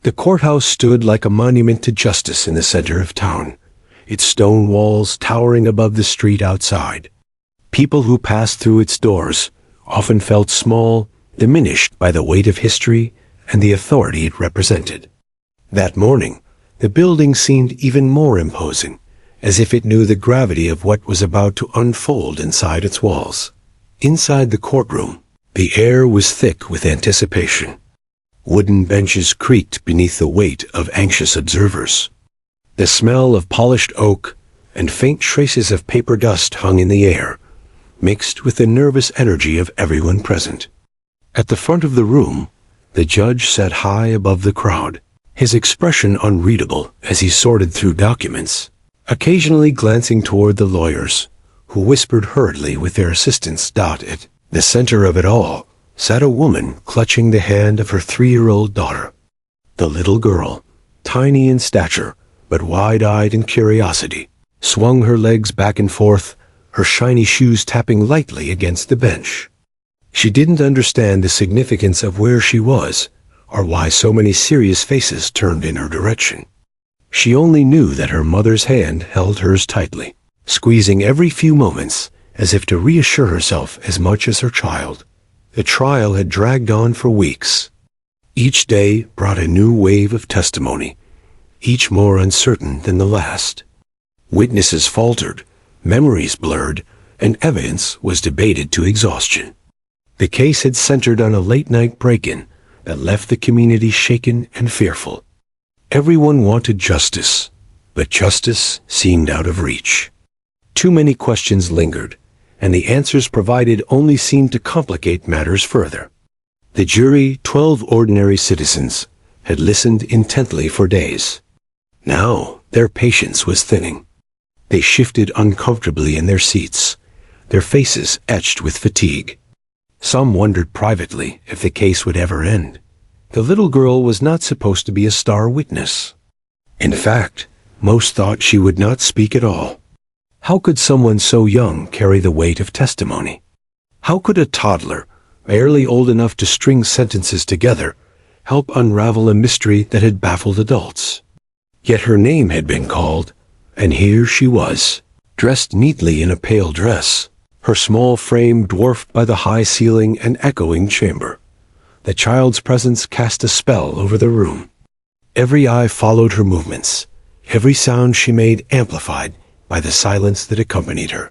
The courthouse stood like a monument to justice in the center of town, its stone walls towering above the street outside. People who passed through its doors often felt small, diminished by the weight of history and the authority it represented. That morning, the building seemed even more imposing, as if it knew the gravity of what was about to unfold inside its walls. Inside the courtroom, the air was thick with anticipation. Wooden benches creaked beneath the weight of anxious observers. The smell of polished oak and faint traces of paper dust hung in the air, mixed with the nervous energy of everyone present. At the front of the room, the judge sat high above the crowd, his expression unreadable as he sorted through documents, occasionally glancing toward the lawyers, who whispered hurriedly with their assistants. At the center of it all sat a woman clutching the hand of her 3-year-old daughter. The little girl, tiny in stature, but wide-eyed in curiosity, swung her legs back and forth, her shiny shoes tapping lightly against the bench. She didn't understand the significance of where she was, or why so many serious faces turned in her direction. She only knew that her mother's hand held hers tightly, squeezing every few moments as if to reassure herself as much as her child. The trial had dragged on for weeks. Each day brought a new wave of testimony, each more uncertain than the last. Witnesses faltered, memories blurred, and evidence was debated to exhaustion. The case had centered on a late-night break-in that left the community shaken and fearful. Everyone wanted justice, but justice seemed out of reach. Too many questions lingered, and the answers provided only seemed to complicate matters further. The jury, 12 ordinary citizens, had listened intently for days. Now their patience was thinning. They shifted uncomfortably in their seats, their faces etched with fatigue. Some wondered privately if the case would ever end. The little girl was not supposed to be a star witness. In fact, most thought she would not speak at all. How could someone so young carry the weight of testimony? How could a toddler, barely old enough to string sentences together, help unravel a mystery that had baffled adults? Yet her name had been called, and here she was, dressed neatly in a pale dress, her small frame dwarfed by the high ceiling and echoing chamber. The child's presence cast a spell over the room. Every eye followed her movements, every sound she made amplified by the silence that accompanied her.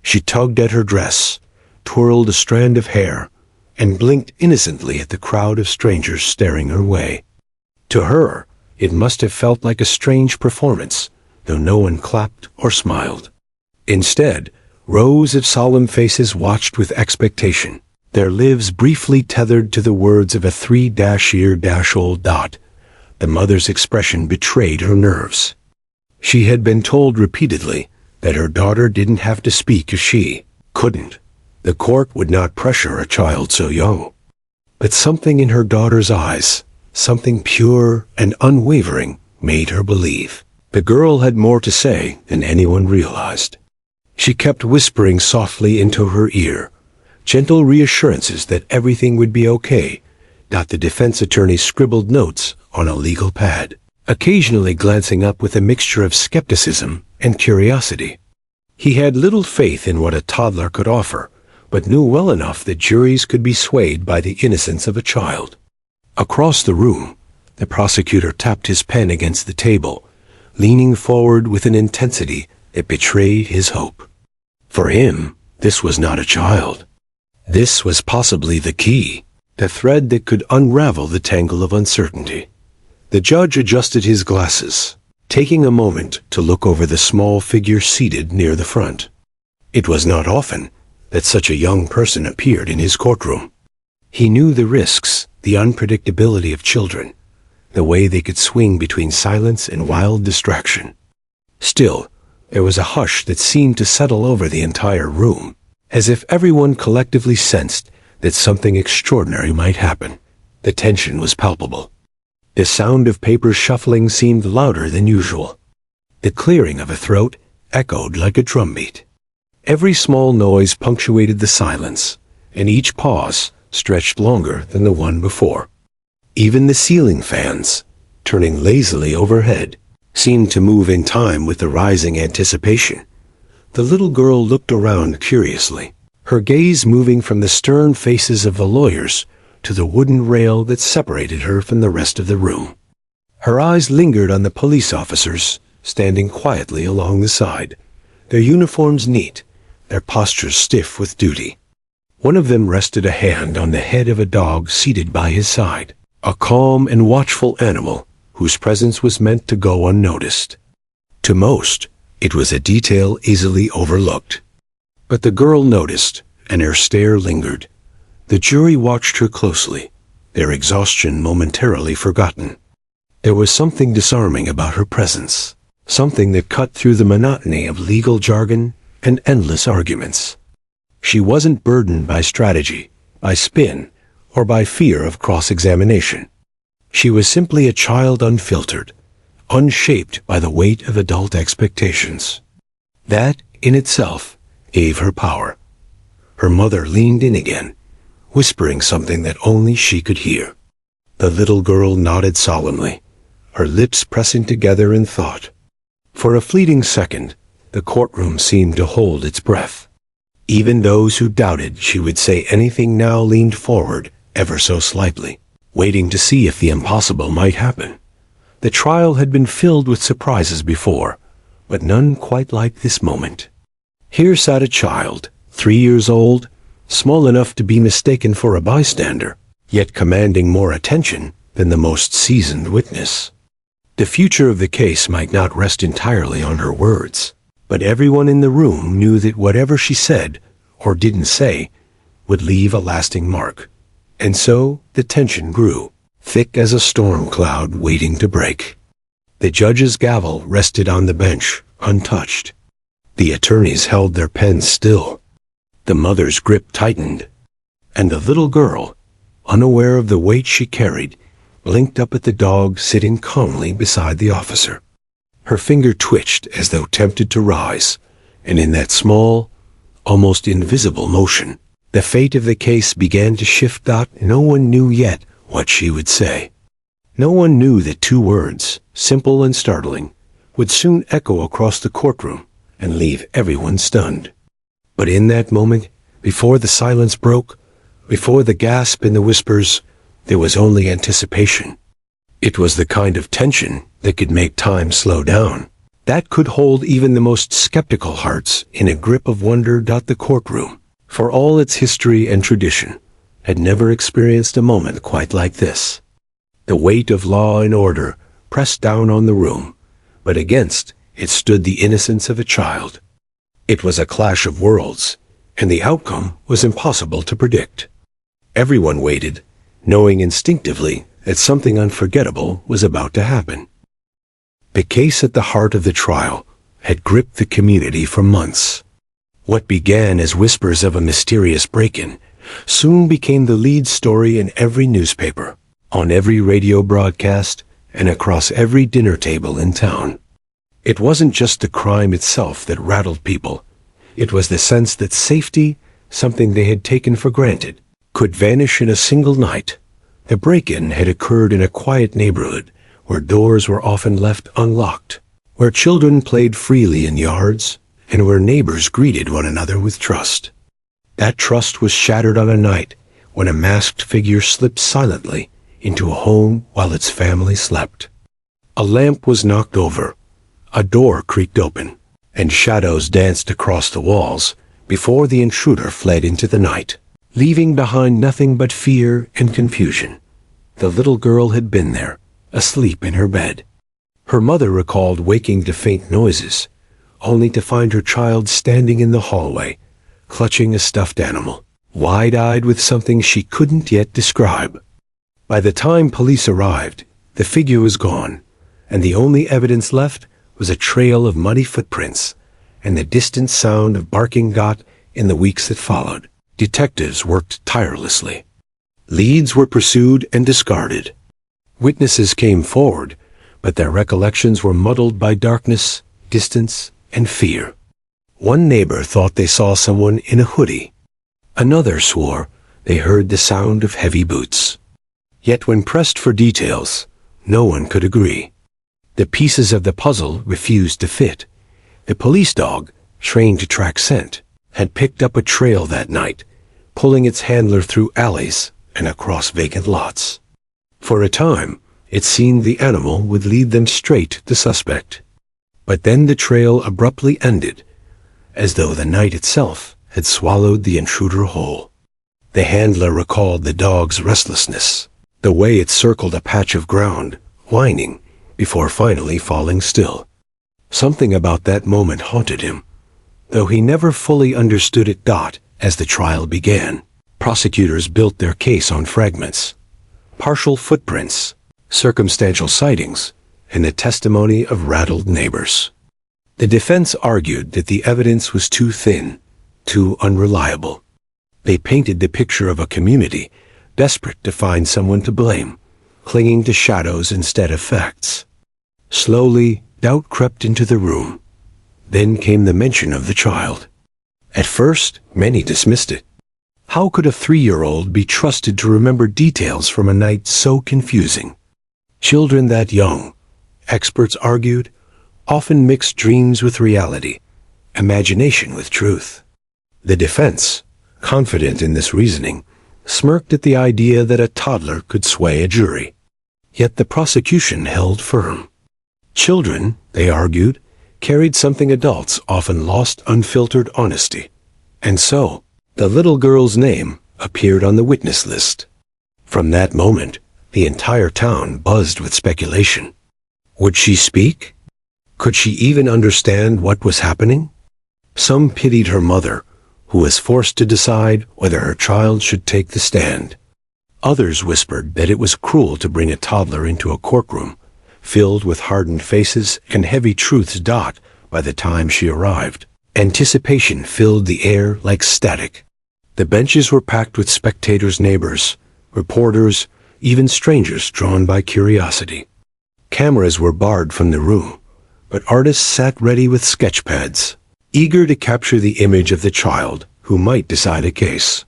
She tugged at her dress, twirled a strand of hair, and blinked innocently at the crowd of strangers staring her way. To her, it must have felt like a strange performance, though no one clapped or smiled. Instead, rows of solemn faces watched with expectation, their lives briefly tethered to the words of a 3-year-old. The mother's expression betrayed her nerves. She had been told repeatedly that her daughter didn't have to speak if she couldn't. The court would not pressure a child so young. But something in her daughter's eyes, something pure and unwavering, made her believe. The girl had more to say than anyone realized. She kept whispering softly into her ear, gentle reassurances that everything would be okay. The defense attorney scribbled notes on a legal pad, occasionally glancing up with a mixture of skepticism and curiosity. He had little faith in what a toddler could offer, but knew well enough that juries could be swayed by the innocence of a child. Across the room, the prosecutor tapped his pen against the table, leaning forward with an intensity that betrayed his hope. For him, this was not a child. This was possibly the key, the thread that could unravel the tangle of uncertainty. The judge adjusted his glasses, taking a moment to look over the small figure seated near the front. It was not often that such a young person appeared in his courtroom. He knew the risks, the unpredictability of children, the way they could swing between silence and wild distraction. Still, there was a hush that seemed to settle over the entire room, as if everyone collectively sensed that something extraordinary might happen. The tension was palpable. The sound of paper shuffling seemed louder than usual. The clearing of a throat echoed like a drumbeat. Every small noise punctuated the silence, and each pause stretched longer than the one before. Even the ceiling fans, turning lazily overhead, seemed to move in time with the rising anticipation. The little girl looked around curiously, her gaze moving from the stern faces of the lawyers to the wooden rail that separated her from the rest of the room. Her eyes lingered on the police officers, standing quietly along the side, their uniforms neat, their postures stiff with duty. One of them rested a hand on the head of a dog seated by his side, a calm and watchful animal whose presence was meant to go unnoticed. To most, it was a detail easily overlooked. But the girl noticed, and her stare lingered. The jury watched her closely, their exhaustion momentarily forgotten. There was something disarming about her presence, something that cut through the monotony of legal jargon and endless arguments. She wasn't burdened by strategy, by spin, or by fear of cross-examination. She was simply a child unfiltered, unshaped by the weight of adult expectations. That, in itself, gave her power. Her mother leaned in again, whispering something that only she could hear. The little girl nodded solemnly, her lips pressing together in thought. For a fleeting second, the courtroom seemed to hold its breath. Even those who doubted she would say anything now leaned forward ever so slightly, waiting to see if the impossible might happen. The trial had been filled with surprises before, but none quite like this moment. Here sat a child, 3 years old, small enough to be mistaken for a bystander, yet commanding more attention than the most seasoned witness. The future of the case might not rest entirely on her words, but everyone in the room knew that whatever she said, or didn't say, would leave a lasting mark. And so the tension grew, thick as a storm cloud waiting to break. The judge's gavel rested on the bench, untouched. The attorneys held their pens still. The mother's grip tightened, and the little girl, unaware of the weight she carried, blinked up at the dog sitting calmly beside the officer. Her finger twitched as though tempted to rise, and in that small, almost invisible motion, the fate of the case began to shift. No one knew yet what she would say. No one knew that 2 words, simple and startling, would soon echo across the courtroom and leave everyone stunned. But in that moment, before the silence broke, before the gasp and the whispers, there was only anticipation. It was the kind of tension that could make time slow down, that could hold even the most skeptical hearts in a grip of wonder. The courtroom, for all its history and tradition, had never experienced a moment quite like this. The weight of law and order pressed down on the room, but against it stood the innocence of a child. It was a clash of worlds, and the outcome was impossible to predict. Everyone waited, knowing instinctively that something unforgettable was about to happen. The case at the heart of the trial had gripped the community for months. What began as whispers of a mysterious break-in soon became the lead story in every newspaper, on every radio broadcast, and across every dinner table in town. It wasn't just the crime itself that rattled people. It was the sense that safety, something they had taken for granted, could vanish in a single night. The break-in had occurred in a quiet neighborhood where doors were often left unlocked, where children played freely in yards, and where neighbors greeted one another with trust. That trust was shattered on a night when a masked figure slipped silently into a home while its family slept. A lamp was knocked over, a door creaked open, and shadows danced across the walls before the intruder fled into the night, leaving behind nothing but fear and confusion. The little girl had been there, asleep in her bed. Her mother recalled waking to faint noises, only to find her child standing in the hallway, clutching a stuffed animal, wide-eyed with something she couldn't yet describe. By the time police arrived, the figure was gone, and the only evidence left was a trail of muddy footprints and the distant sound of barking. In the weeks that followed, detectives worked tirelessly. Leads were pursued and discarded. Witnesses came forward, but their recollections were muddled by darkness, distance, and fear. One neighbor thought they saw someone in a hoodie. Another swore they heard the sound of heavy boots. Yet when pressed for details, no one could agree. The pieces of the puzzle refused to fit. The police dog, trained to track scent, had picked up a trail that night, pulling its handler through alleys and across vacant lots. For a time, it seemed the animal would lead them straight to the suspect. But then the trail abruptly ended, as though the night itself had swallowed the intruder whole. The handler recalled the dog's restlessness, the way it circled a patch of ground, whining, before finally falling still. Something about that moment haunted him, though he never fully understood it. As the trial began, prosecutors built their case on fragments, partial footprints, circumstantial sightings, and the testimony of rattled neighbors. The defense argued that the evidence was too thin, too unreliable. They painted the picture of a community desperate to find someone to blame, clinging to shadows instead of facts. Slowly, doubt crept into the room. Then came the mention of the child. At first, many dismissed it. How could a 3-year-old be trusted to remember details from a night so confusing? Children that young, experts argued, often mix dreams with reality, imagination with truth. The defense, confident in this reasoning, smirked at the idea that a toddler could sway a jury. Yet the prosecution held firm. Children, they argued, carried something adults often lost: unfiltered honesty. And so, the little girl's name appeared on the witness list. From that moment, the entire town buzzed with speculation. Would she speak? Could she even understand what was happening? Some pitied her mother, who was forced to decide whether her child should take the stand. Others whispered that it was cruel to bring a toddler into a courtroom, filled with hardened faces and heavy truths. By the time she arrived, anticipation filled the air like static. The benches were packed with spectators, neighbors, reporters, even strangers drawn by curiosity. Cameras were barred from the room, but artists sat ready with sketch pads, eager to capture the image of the child who might decide a case.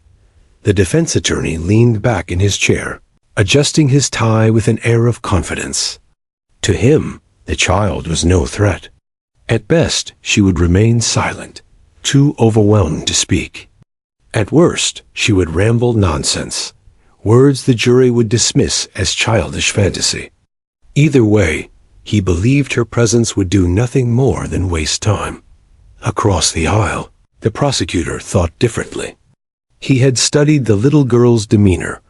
The defense attorney leaned back in his chair, adjusting his tie with an air of confidence. To him, the child was no threat. At best, she would remain silent, too overwhelmed to speak. At worst, she would ramble nonsense, words the jury would dismiss as childish fantasy. Either way, he believed her presence would do nothing more than waste time. Across the aisle, the prosecutor thought differently. He had studied the little girl's demeanor,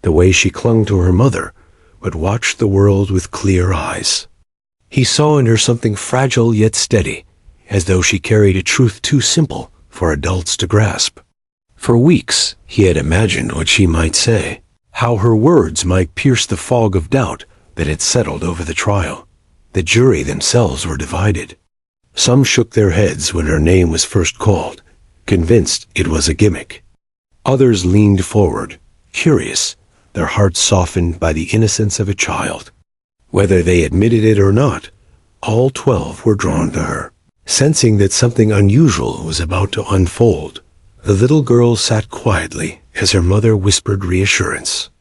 the way she clung to her mother, but watched the world with clear eyes. He saw in her something fragile yet steady, as though she carried a truth too simple for adults to grasp. For weeks, he had imagined what she might say, how her words might pierce the fog of doubt that had settled over the trial. The jury themselves were divided. Some shook their heads when her name was first called, convinced it was a gimmick. Others leaned forward, curious, their hearts softened by the innocence of a child. Whether they admitted it or not, all 12 were drawn to her. Sensing that something unusual was about to unfold, the little girl sat quietly as her mother whispered reassurance.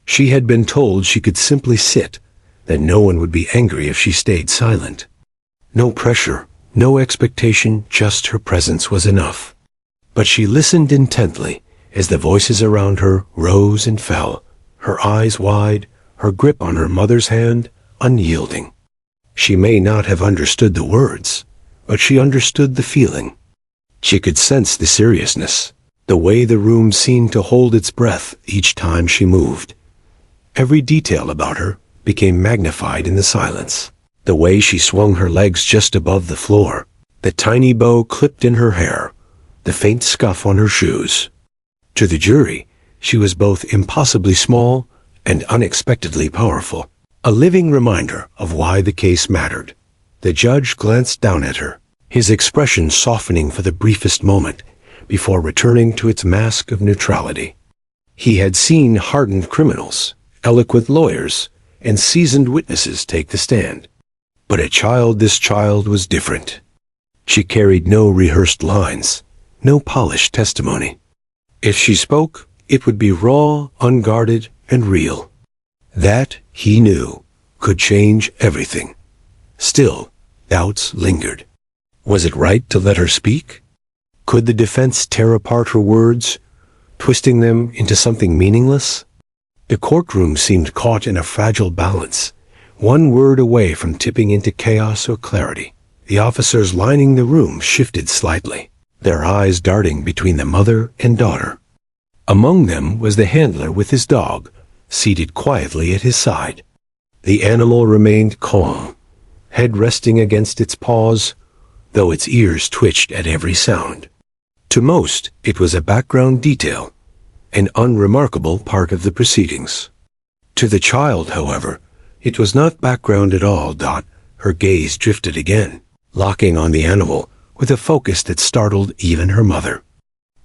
She had been told she could simply sit, that no one would be angry if she stayed silent. No pressure, no expectation, just her presence was enough. But she listened intently as the voices around her rose and fell, her eyes wide, her grip on her mother's hand unyielding. She may not have understood the words, but she understood the feeling. She could sense the seriousness, the way the room seemed to hold its breath each time she moved. Every detail about her became magnified in the silence. The way she swung her legs just above the floor, the tiny bow clipped in her hair, the faint scuff on her shoes. To the jury, she was both impossibly small and unexpectedly powerful, a living reminder of why the case mattered. The judge glanced down at her, his expression softening for the briefest moment before returning to its mask of neutrality. He had seen hardened criminals, eloquent lawyers, and seasoned witnesses take the stand. But this child was different. She carried no rehearsed lines, no polished testimony. If she spoke, it would be raw, unguarded, and real. That, he knew, could change everything. Still, doubts lingered. Was it right to let her speak? Could the defense tear apart her words, twisting them into something meaningless? The courtroom seemed caught in a fragile balance, one word away from tipping into chaos or clarity. The officers lining the room shifted slightly, their eyes darting between the mother and daughter. Among them was the handler with his dog, seated quietly at his side. The animal remained calm, head resting against its paws, though its ears twitched at every sound. To most, it was a background detail, an unremarkable part of the proceedings. To the child, however, it was not background at all. Her gaze drifted again, locking on the animal with a focus that startled even her mother.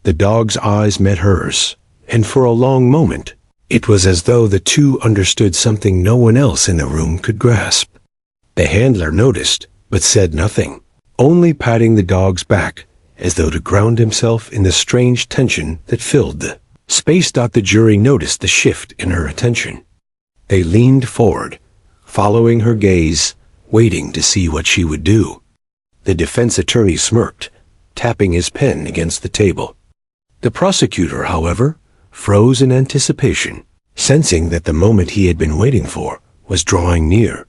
The dog's eyes met hers, and for a long moment, it was as though the two understood something no one else in the room could grasp. The handler noticed, but said nothing, only patting the dog's back, as though to ground himself in the strange tension that filled the space. The jury noticed the shift in her attention. They leaned forward, following her gaze, waiting to see what she would do. The defense attorney smirked, tapping his pen against the table. The prosecutor, however, froze in anticipation, sensing that the moment he had been waiting for was drawing near.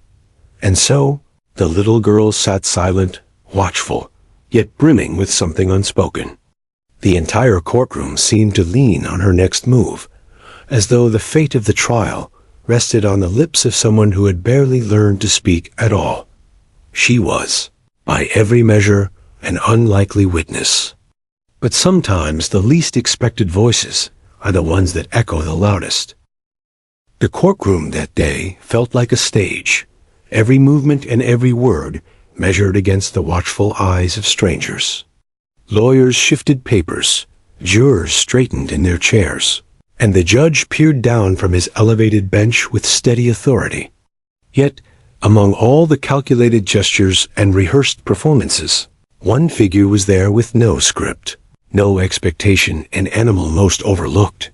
And so, the little girl sat silent, watchful, yet brimming with something unspoken. The entire courtroom seemed to lean on her next move, as though the fate of the trial rested on the lips of someone who had barely learned to speak at all. She was, by every measure, an unlikely witness. But sometimes the least expected voices are the ones that echo the loudest. The courtroom that day felt like a stage, every movement and every word measured against the watchful eyes of strangers. Lawyers shifted papers, jurors straightened in their chairs, and the judge peered down from his elevated bench with steady authority. Yet, among all the calculated gestures and rehearsed performances, one figure was there with no script, no expectation, an animal most overlooked.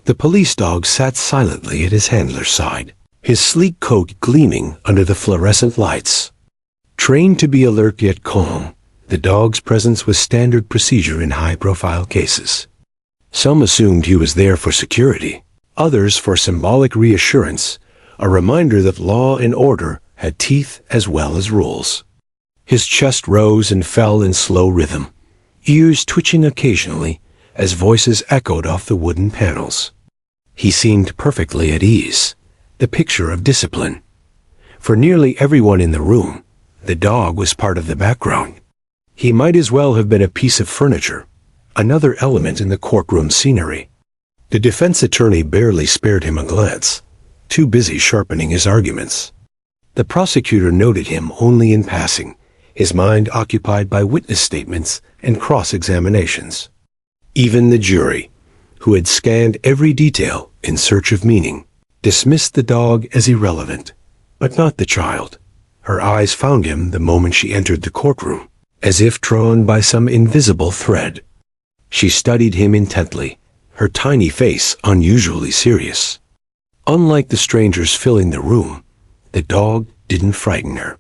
The police dog sat silently at his handler's side, his sleek coat gleaming under the fluorescent lights. Trained to be alert yet calm, the dog's presence was standard procedure in high-profile cases. Some assumed he was there for security, others for symbolic reassurance, a reminder that law and order had teeth as well as rules. His chest rose and fell in slow rhythm, ears twitching occasionally as voices echoed off the wooden panels. He seemed perfectly at ease, the picture of discipline. For nearly everyone in the room, the dog was part of the background. He might as well have been a piece of furniture, another element in the courtroom scenery. The defense attorney barely spared him a glance, too busy sharpening his arguments. The prosecutor noted him only in passing, his mind occupied by witness statements and cross-examinations. Even the jury, who had scanned every detail in search of meaning, dismissed the dog as irrelevant, but not the child. Her eyes found him the moment she entered the courtroom, as if drawn by some invisible thread. She studied him intently, her tiny face unusually serious. Unlike the strangers filling the room, the dog didn't frighten her.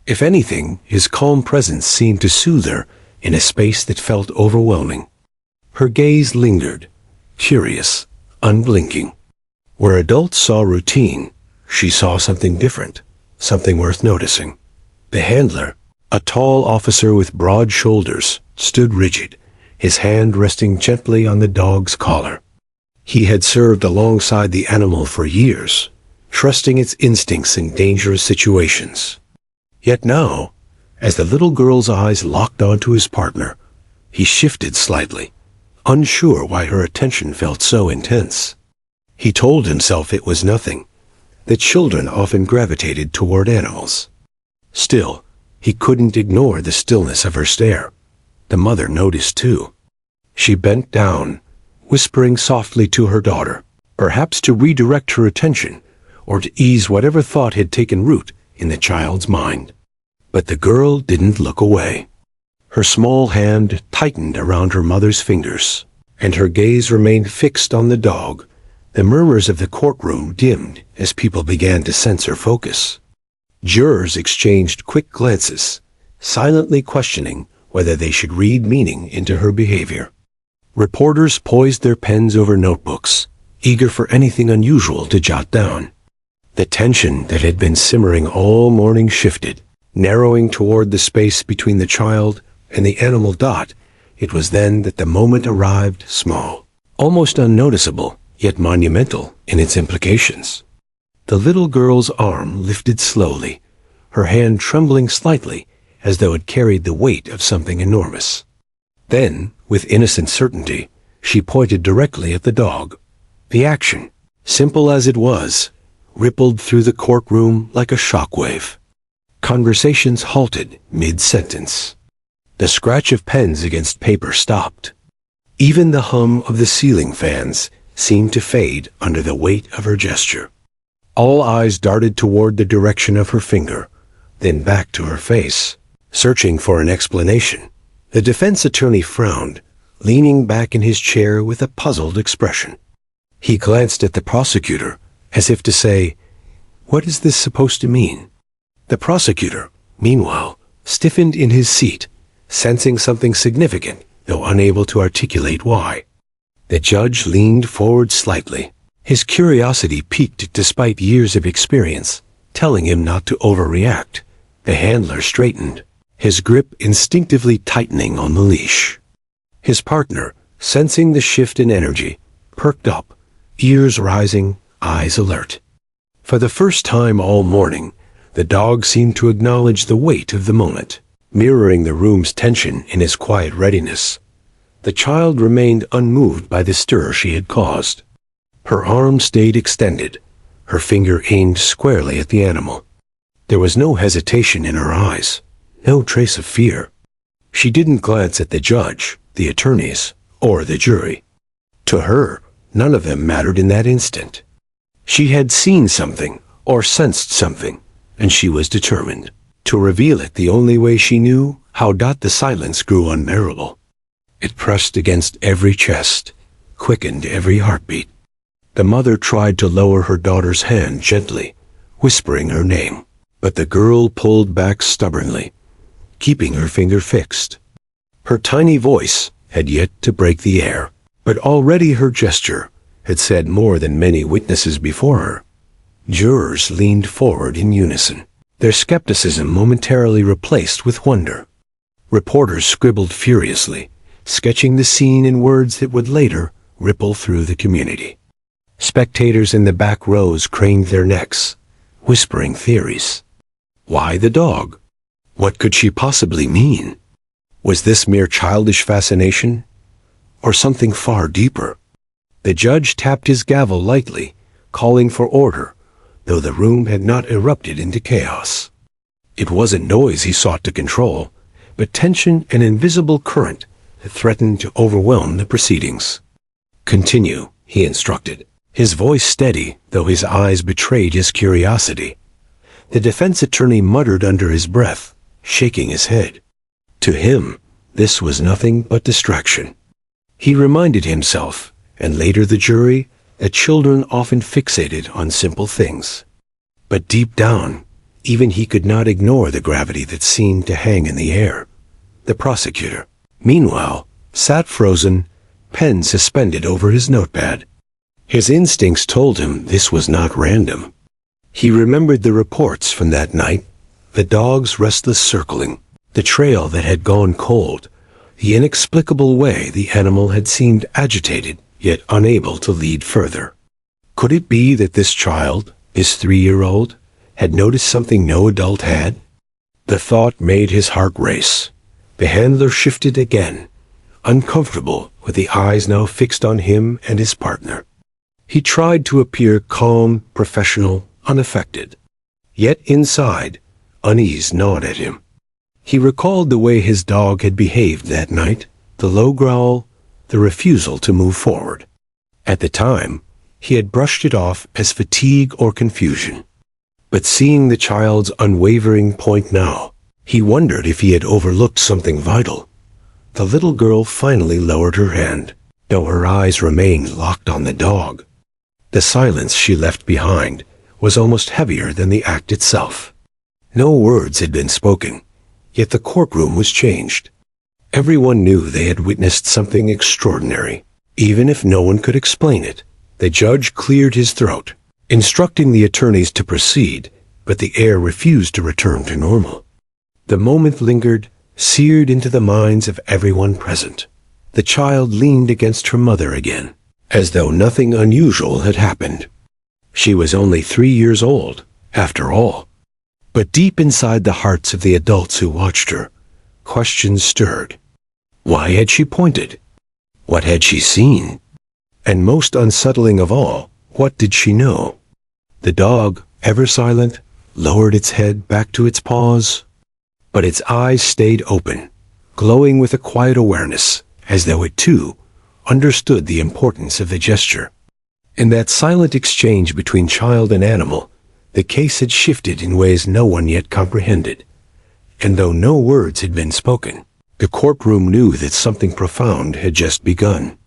If anything, his calm presence seemed to soothe her in a space that felt overwhelming. Her gaze lingered, curious, unblinking. Where adults saw routine, she saw something different, something worth noticing. The handler, a tall officer with broad shoulders, stood rigid, his hand resting gently on the dog's collar. He had served alongside the animal for years, trusting its instincts in dangerous situations. Yet now, as the little girl's eyes locked onto his partner, he shifted slightly, unsure why her attention felt so intense. He told himself it was nothing, that children often gravitated toward animals. Still, he couldn't ignore the stillness of her stare. The mother noticed too. She bent down, whispering softly to her daughter, perhaps to redirect her attention, or to ease whatever thought had taken root in the child's mind. But the girl didn't look away. Her small hand tightened around her mother's fingers, and her gaze remained fixed on the dog. The murmurs of the courtroom dimmed as people began to sense her focus. Jurors exchanged quick glances, silently questioning whether they should read meaning into her behavior. Reporters poised their pens over notebooks, eager for anything unusual to jot down. The tension that had been simmering all morning shifted, narrowing toward the space between the child and the animal Dot. It was then that the moment arrived, small, almost unnoticeable, yet monumental in its implications. The little girl's arm lifted slowly, her hand trembling slightly as though it carried the weight of something enormous. Then, with innocent certainty, she pointed directly at the dog. The action, simple as it was, rippled through the courtroom like a shockwave. Conversations halted mid-sentence. The scratch of pens against paper stopped. Even the hum of the ceiling fans seemed to fade under the weight of her gesture. All eyes darted toward the direction of her finger, then back to her face, searching for an explanation. The defense attorney frowned, leaning back in his chair with a puzzled expression. He glanced at the prosecutor, as if to say, "What is this supposed to mean?" The prosecutor, meanwhile, stiffened in his seat, sensing something significant, though unable to articulate why. The judge leaned forward slightly. His curiosity piqued despite years of experience, telling him not to overreact. The handler straightened, his grip instinctively tightening on the leash. His partner, sensing the shift in energy, perked up, ears rising, eyes alert. For the first time all morning, the dog seemed to acknowledge the weight of the moment, mirroring the room's tension in his quiet readiness. The child remained unmoved by the stir she had caused. Her arm stayed extended, her finger aimed squarely at the animal. There was no hesitation in her eyes, no trace of fear. She didn't glance at the judge, the attorneys, or the jury. To her, none of them mattered in that instant. She had seen something, or sensed something, and she was determined to reveal it the only way she knew how. The silence grew unbearable. It pressed against every chest, quickened every heartbeat. The mother tried to lower her daughter's hand gently, whispering her name, but the girl pulled back stubbornly, keeping her finger fixed. Her tiny voice had yet to break the air, but already her gesture had said more than many witnesses before her. Jurors leaned forward in unison, their skepticism momentarily replaced with wonder. Reporters scribbled furiously, sketching the scene in words that would later ripple through the community. Spectators in the back rows craned their necks, whispering theories. Why the dog? What could she possibly mean? Was this mere childish fascination, or something far deeper? The judge tapped his gavel lightly, calling for order, though the room had not erupted into chaos. It wasn't noise he sought to control, but tension and invisible current that threatened to overwhelm the proceedings. "Continue," he instructed, his voice steady, though his eyes betrayed his curiosity. The defense attorney muttered under his breath, shaking his head. To him, this was nothing but distraction. He reminded himself, and later the jury, that children often fixated on simple things. But deep down, even he could not ignore the gravity that seemed to hang in the air. The prosecutor, meanwhile, sat frozen, pen suspended over his notepad. His instincts told him this was not random. He remembered the reports from that night, the dog's restless circling, the trail that had gone cold, the inexplicable way the animal had seemed agitated, yet unable to lead further. Could it be that this child, this 3-year-old, had noticed something no adult had? The thought made his heart race. The handler shifted again, uncomfortable with the eyes now fixed on him and his partner. He tried to appear calm, professional, unaffected. Yet inside, unease gnawed at him. He recalled the way his dog had behaved that night, the low growl, the refusal to move forward. At the time, he had brushed it off as fatigue or confusion. But seeing the child's unwavering point now, he wondered if he had overlooked something vital. The little girl finally lowered her hand, though her eyes remained locked on the dog. The silence she left behind was almost heavier than the act itself. No words had been spoken, yet the courtroom was changed. Everyone knew they had witnessed something extraordinary. Even if no one could explain it, the judge cleared his throat, instructing the attorneys to proceed, but the air refused to return to normal. The moment lingered, seared into the minds of everyone present. The child leaned against her mother again, as though nothing unusual had happened. She was only 3 years old, after all. But deep inside the hearts of the adults who watched her, questions stirred. Why had she pointed? What had she seen? And most unsettling of all, what did she know? The dog, ever silent, lowered its head back to its paws, but its eyes stayed open, glowing with a quiet awareness, as though it too understood the importance of the gesture. In that silent exchange between child and animal, the case had shifted in ways no one yet comprehended. And though no words had been spoken, the courtroom knew that something profound had just begun.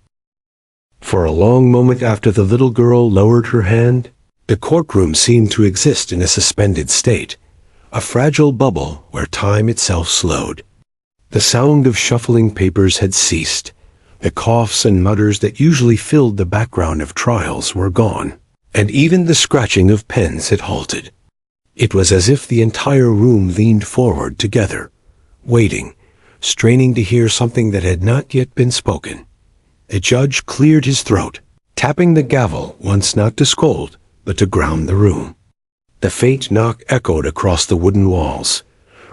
For a long moment after the little girl lowered her hand, the courtroom seemed to exist in a suspended state, a fragile bubble where time itself slowed. The sound of shuffling papers had ceased. The coughs and mutters that usually filled the background of trials were gone, and even the scratching of pens had halted. It was as if the entire room leaned forward together, waiting, straining to hear something that had not yet been spoken. The judge cleared his throat, tapping the gavel once not to scold, but to ground the room. The faint knock echoed across the wooden walls,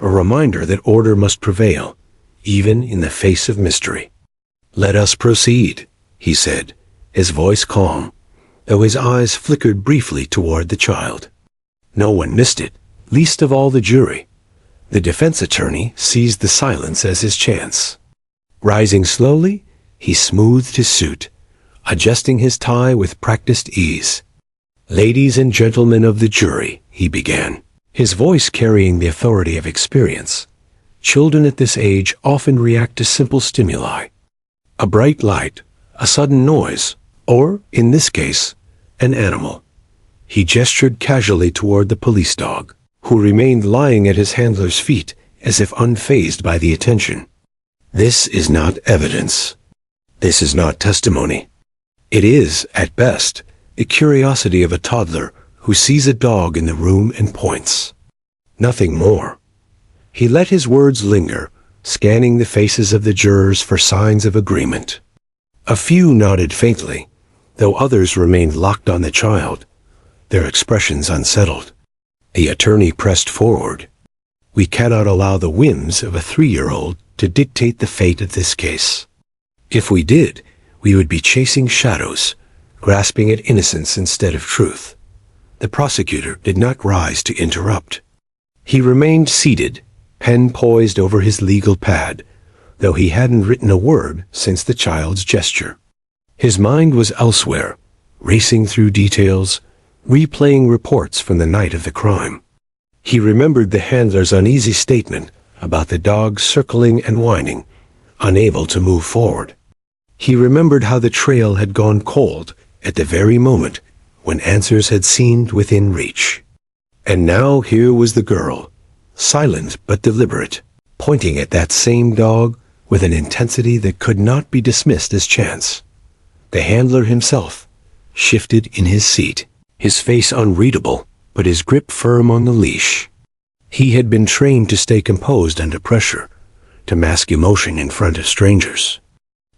a reminder that order must prevail, even in the face of mystery. "Let us proceed," he said, his voice calm, though his eyes flickered briefly toward the child. No one missed it, least of all the jury. The defense attorney seized the silence as his chance. Rising slowly, he smoothed his suit, adjusting his tie with practiced ease. "Ladies and gentlemen of the jury," he began, his voice carrying the authority of experience. "Children at this age often react to simple stimuli. A bright light, a sudden noise, or, in this case, an animal." He gestured casually toward the police dog, who remained lying at his handler's feet as if unfazed by the attention. "This is not evidence. This is not testimony. It is, at best, the curiosity of a toddler who sees a dog in the room and points. Nothing more." He let his words linger, scanning the faces of the jurors for signs of agreement. A few nodded faintly, though others remained locked on the child, their expressions unsettled. The attorney pressed forward. "We cannot allow the whims of a 3-year-old to dictate the fate of this case. If we did, we would be chasing shadows, grasping at innocence instead of truth." The prosecutor did not rise to interrupt. He remained seated, pen poised over his legal pad, though he hadn't written a word since the child's gesture. His mind was elsewhere, racing through details, replaying reports from the night of the crime. He remembered the handler's uneasy statement about the dog circling and whining, unable to move forward. He remembered how the trail had gone cold at the very moment when answers had seemed within reach. And now here was the girl, silent but deliberate, pointing at that same dog with an intensity that could not be dismissed as chance. The handler himself shifted in his seat, his face unreadable, but his grip firm on the leash. He had been trained to stay composed under pressure, to mask emotion in front of strangers.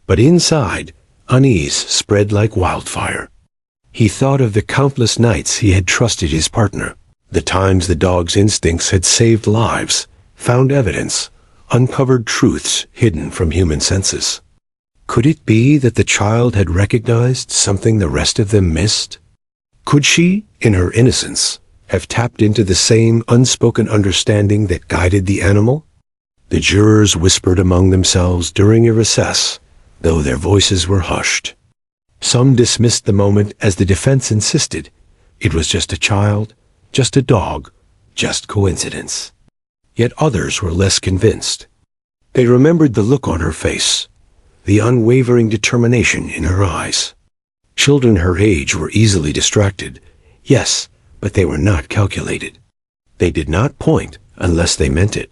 But inside, unease spread like wildfire. He thought of the countless nights he had trusted his partner, the times the dog's instincts had saved lives, found evidence, uncovered truths hidden from human senses. Could it be that the child had recognized something the rest of them missed? Could she, in her innocence, have tapped into the same unspoken understanding that guided the animal? The jurors whispered among themselves during a recess, though their voices were hushed. Some dismissed the moment as the defense insisted it was just a child, just a dog, just coincidence. Yet others were less convinced. They remembered the look on her face, the unwavering determination in her eyes. Children her age were easily distracted, yes, but they were not calculated. They did not point unless they meant it.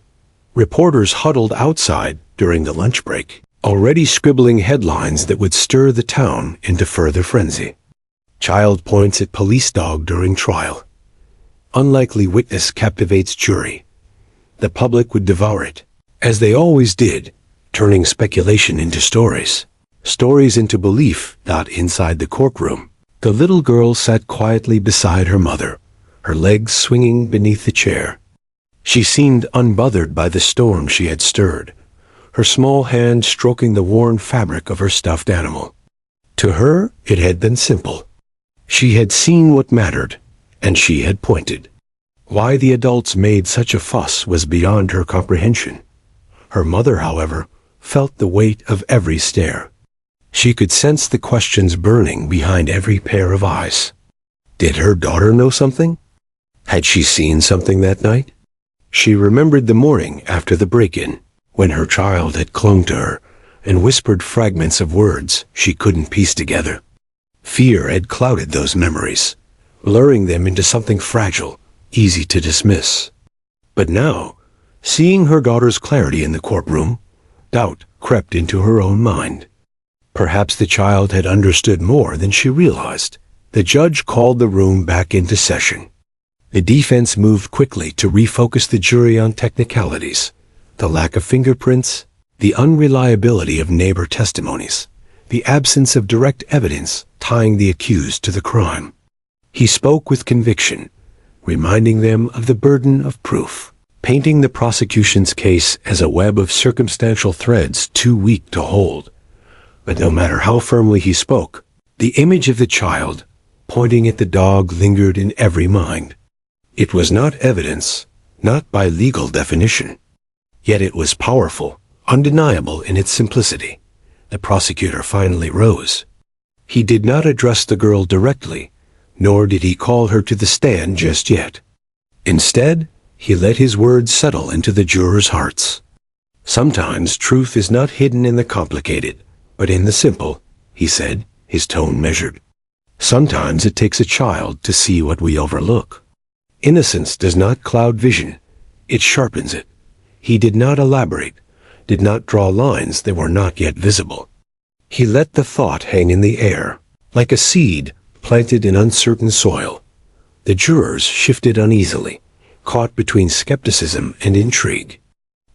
Reporters huddled outside during the lunch break, already scribbling headlines that would stir the town into further frenzy. Child points at police dog during trial. Unlikely witness captivates jury. The public would devour it, as they always did, turning speculation into stories. Stories into belief. Inside the courtroom, the little girl sat quietly beside her mother, her legs swinging beneath the chair. She seemed unbothered by the storm she had stirred, her small hand stroking the worn fabric of her stuffed animal. To her, it had been simple. She had seen what mattered, and she had pointed. Why the adults made such a fuss was beyond her comprehension. Her mother, however, felt the weight of every stare. She could sense the questions burning behind every pair of eyes. Did her daughter know something? Had she seen something that night? She remembered the morning after the break-in, when her child had clung to her and whispered fragments of words she couldn't piece together. Fear had clouded those memories, luring them into something fragile, easy to dismiss. But now, seeing her daughter's clarity in the courtroom, doubt crept into her own mind. Perhaps the child had understood more than she realized. The judge called the room back into session. The defense moved quickly to refocus the jury on technicalities, the lack of fingerprints, the unreliability of neighbor testimonies, the absence of direct evidence tying the accused to the crime. He spoke with conviction, reminding them of the burden of proof, painting the prosecution's case as a web of circumstantial threads too weak to hold. But no matter how firmly he spoke, the image of the child, pointing at the dog, lingered in every mind. It was not evidence, not by legal definition. Yet it was powerful, undeniable in its simplicity. The prosecutor finally rose. He did not address the girl directly, nor did he call her to the stand just yet. Instead, he let his words settle into the jurors' hearts. Sometimes truth is not hidden in the complicated, but in the simple, he said, his tone measured. Sometimes it takes a child to see what we overlook. Innocence does not cloud vision, it sharpens it. He did not elaborate, did not draw lines that were not yet visible. He let the thought hang in the air, like a seed planted in uncertain soil. The jurors shifted uneasily, caught between skepticism and intrigue.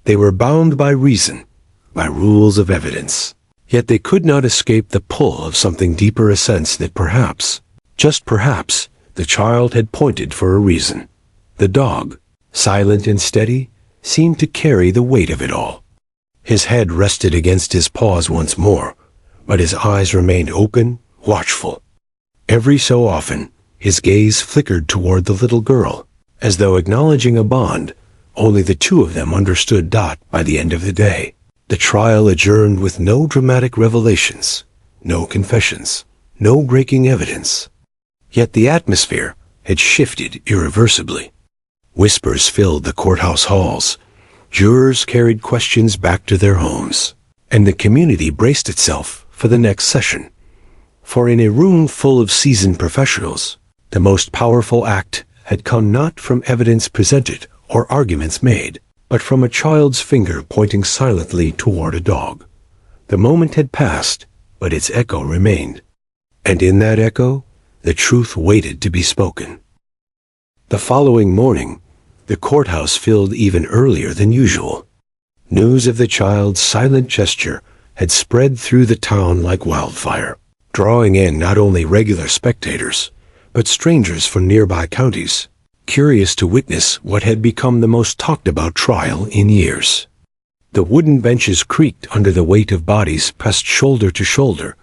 They were bound by reason, by rules of evidence. Yet they could not escape the pull of something deeper, a sense that perhaps, just perhaps, the child had pointed for a reason. The dog, silent and steady, seemed to carry the weight of it all. His head rested against his paws once more, but his eyes remained open, watchful. Every so often, his gaze flickered toward the little girl, as though acknowledging a bond only the two of them understood. By the end of the day, the trial adjourned with no dramatic revelations, no confessions, no breaking evidence. Yet the atmosphere had shifted irreversibly. Whispers filled the courthouse halls. Jurors carried questions back to their homes, and the community braced itself for the next session. For in a room full of seasoned professionals, the most powerful act had come not from evidence presented or arguments made, but from a child's finger pointing silently toward a dog. The moment had passed, but its echo remained. And in that echo, the truth waited to be spoken. The following morning, the courthouse filled even earlier than usual. News of the child's silent gesture had spread through the town like wildfire, drawing in not only regular spectators, but strangers from nearby counties, curious to witness what had become the most talked-about trial in years. The wooden benches creaked under the weight of bodies pressed shoulder to shoulder.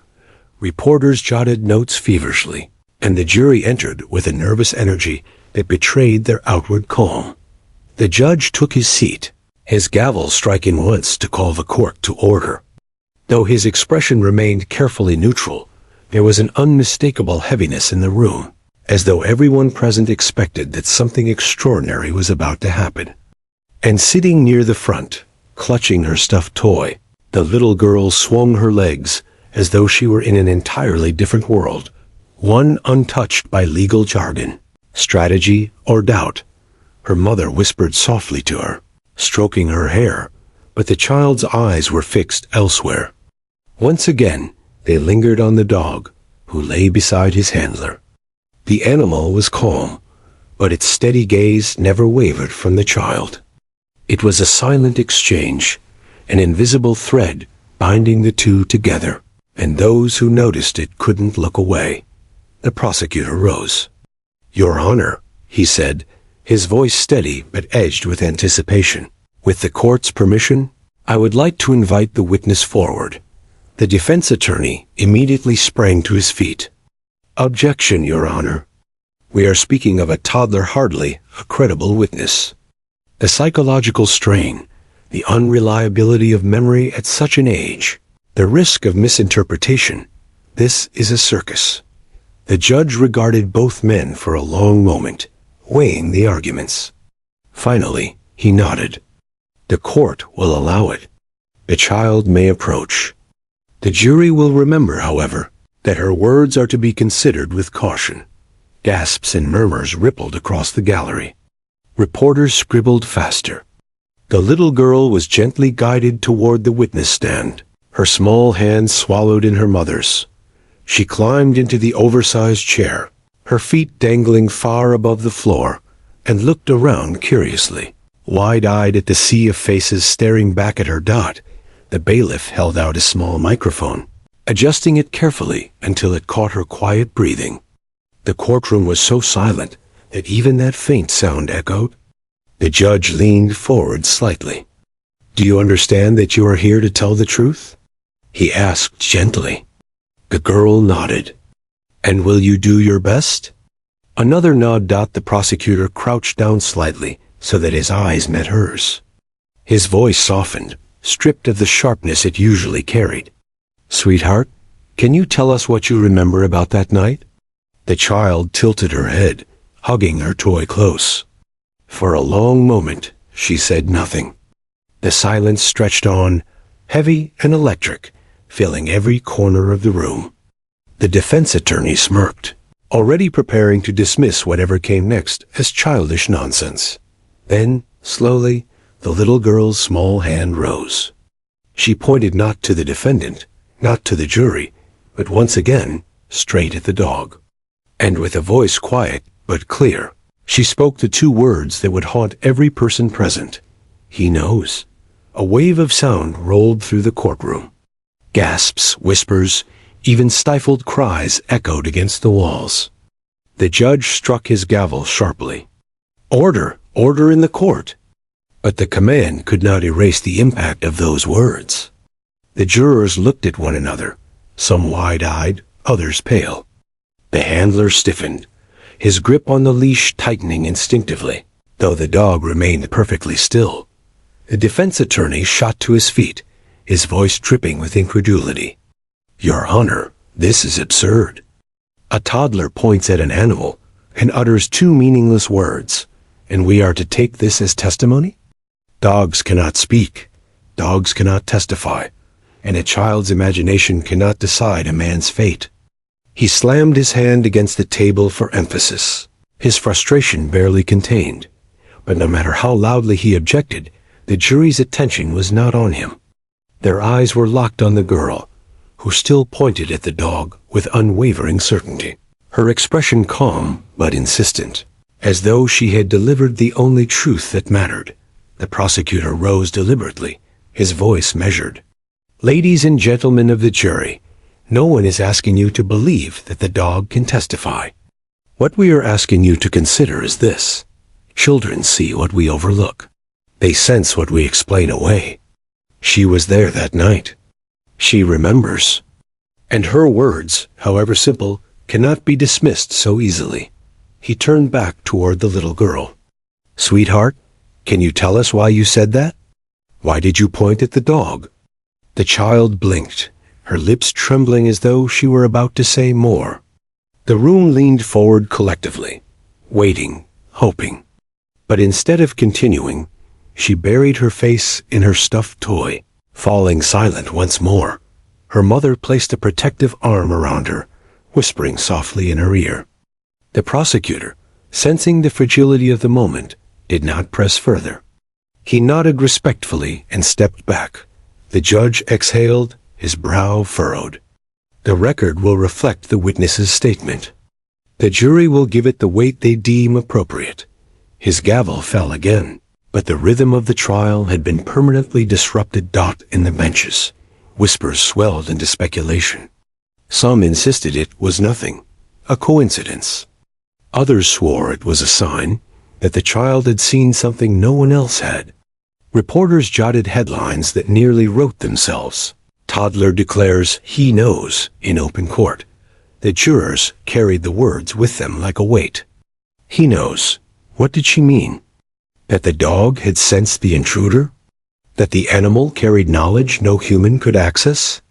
Reporters jotted notes feverishly, and the jury entered with a nervous energy that betrayed their outward calm. The judge took his seat, his gavel striking once to call the court to order. Though his expression remained carefully neutral, there was an unmistakable heaviness in the room, as though everyone present expected that something extraordinary was about to happen. And sitting near the front, clutching her stuffed toy, the little girl swung her legs as though she were in an entirely different world, one untouched by legal jargon, strategy, or doubt. Her mother whispered softly to her, stroking her hair, but the child's eyes were fixed elsewhere. Once again, they lingered on the dog, who lay beside his handler. The animal was calm, but its steady gaze never wavered from the child. It was a silent exchange, an invisible thread binding the two together, and those who noticed it couldn't look away. The prosecutor rose. "Your Honor," he said, his voice steady but edged with anticipation. "With the court's permission, I would like to invite the witness forward." The defense attorney immediately sprang to his feet. "Objection, Your Honor. We are speaking of a toddler, hardly a credible witness. The psychological strain, the unreliability of memory at such an age, the risk of misinterpretation. This is a circus." The judge regarded both men for a long moment, weighing the arguments. Finally, he nodded. "The court will allow it. The child may approach. The jury will remember, however, that her words are to be considered with caution." Gasps and murmurs rippled across the gallery. Reporters scribbled faster. The little girl was gently guided toward the witness stand, her small hand swallowed in her mother's. She climbed into the oversized chair, her feet dangling far above the floor, and looked around curiously. Wide-eyed at the sea of faces staring back at her, the bailiff held out a small microphone, adjusting it carefully until it caught her quiet breathing. The courtroom was so silent that even that faint sound echoed. The judge leaned forward slightly. "Do you understand that you are here to tell the truth?" he asked gently. The girl nodded. "And will you do your best?" Another nod. The prosecutor crouched down slightly so that his eyes met hers. His voice softened, stripped of the sharpness it usually carried. "Sweetheart, can you tell us what you remember about that night?" The child tilted her head, hugging her toy close. For a long moment, she said nothing. The silence stretched on, heavy and electric, filling every corner of the room. The defense attorney smirked, already preparing to dismiss whatever came next as childish nonsense. Then, slowly, the little girl's small hand rose. She pointed not to the defendant, not to the jury, but once again, straight at the dog. And with a voice quiet but clear, she spoke the two words that would haunt every person present. "He knows." A wave of sound rolled through the courtroom. Gasps, whispers, even stifled cries echoed against the walls. The judge struck his gavel sharply. "Order! Order in the court!" But the command could not erase the impact of those words. The jurors looked at one another, some wide-eyed, others pale. The handler stiffened, his grip on the leash tightening instinctively, though the dog remained perfectly still. The defense attorney shot to his feet, his voice dripping with incredulity. "Your Honor, this is absurd." A toddler points at an animal and utters two meaningless words, and we are to take this as testimony? Dogs cannot speak, dogs cannot testify, and a child's imagination cannot decide a man's fate. He slammed his hand against the table for emphasis, his frustration barely contained. But no matter how loudly he objected, the jury's attention was not on him. Their eyes were locked on the girl, who still pointed at the dog with unwavering certainty, her expression calm but insistent, as though she had delivered the only truth that mattered. The prosecutor rose deliberately, his voice measured. "Ladies and gentlemen of the jury, no one is asking you to believe that the dog can testify. What we are asking you to consider is this. Children see what we overlook. They sense what we explain away. She was there that night. She remembers. And her words, however simple, cannot be dismissed so easily." He turned back toward the little girl. "Sweetheart, can you tell us why you said that? Why did you point at the dog?" The child blinked, her lips trembling as though she were about to say more. The room leaned forward collectively, waiting, hoping. But instead of continuing, she buried her face in her stuffed toy, falling silent once more. Her mother placed a protective arm around her, whispering softly in her ear. The prosecutor, sensing the fragility of the moment, did not press further. He nodded respectfully and stepped back. The judge exhaled, his brow furrowed. The record will reflect the witness's statement. The jury will give it the weight they deem appropriate. His gavel fell again, but the rhythm of the trial had been permanently disrupted. In the benches, whispers swelled into speculation. Some insisted it was nothing, a coincidence. Others swore it was a sign that the child had seen something no one else had. Reporters jotted headlines that nearly wrote themselves. Toddler declares he knows in open court. The jurors carried the words with them like a weight. He knows. What did she mean? That the dog had sensed the intruder? That the animal carried knowledge no human could access?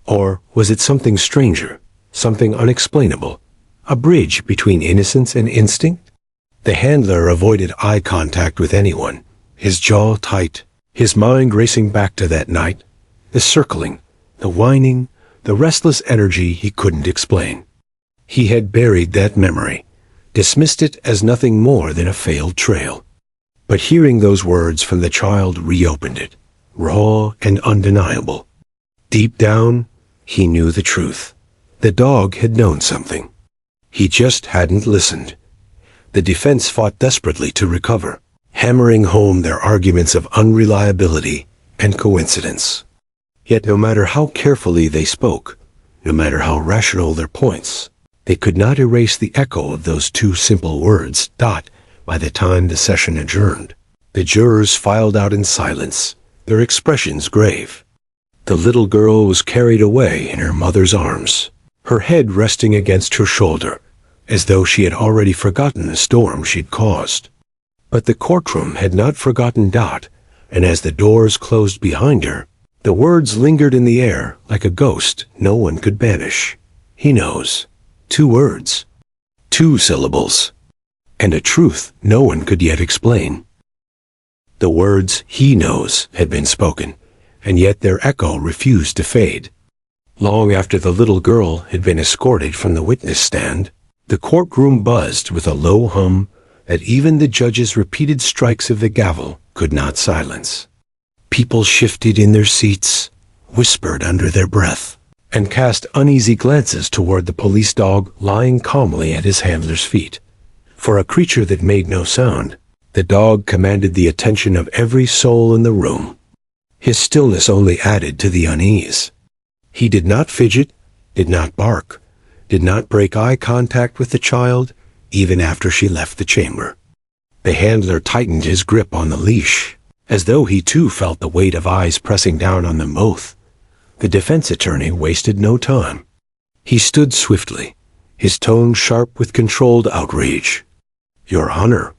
Or was it something stranger, something unexplainable, a bridge between innocence and instinct? The handler avoided eye contact with anyone, his jaw tight, his mind racing back to that night, the circling, the whining, the restless energy he couldn't explain. He had buried that memory, dismissed it as nothing more than a failed trail. But hearing those words from the child reopened it, raw and undeniable. Deep down, he knew the truth. The dog had known something. He just hadn't listened. The defense fought desperately to recover, hammering home their arguments of unreliability and coincidence. Yet no matter how carefully they spoke, no matter how rational their points, they could not erase the echo of those two simple words. By the time the session adjourned, the jurors filed out in silence, their expressions grave. The little girl was carried away in her mother's arms, her head resting against her shoulder, as though she had already forgotten the storm she'd caused. But the courtroom had not forgotten Dot, and as the doors closed behind her, the words lingered in the air like a ghost no one could banish. He knows. 2 words. 2 syllables. And a truth no one could yet explain. The words "he knows" had been spoken, and yet their echo refused to fade. Long after the little girl had been escorted from the witness stand, the courtroom buzzed with a low hum that even the judge's repeated strikes of the gavel could not silence. People shifted in their seats, whispered under their breath, and cast uneasy glances toward the police dog lying calmly at his handler's feet. For a creature that made no sound, the dog commanded the attention of every soul in the room. His stillness only added to the unease. He did not fidget, did not bark, did not break eye contact with the child, even after she left the chamber. The handler tightened his grip on the leash, as though he too felt the weight of eyes pressing down on them both. The defense attorney wasted no time. He stood swiftly, his tone sharp with controlled outrage. "Your Honor,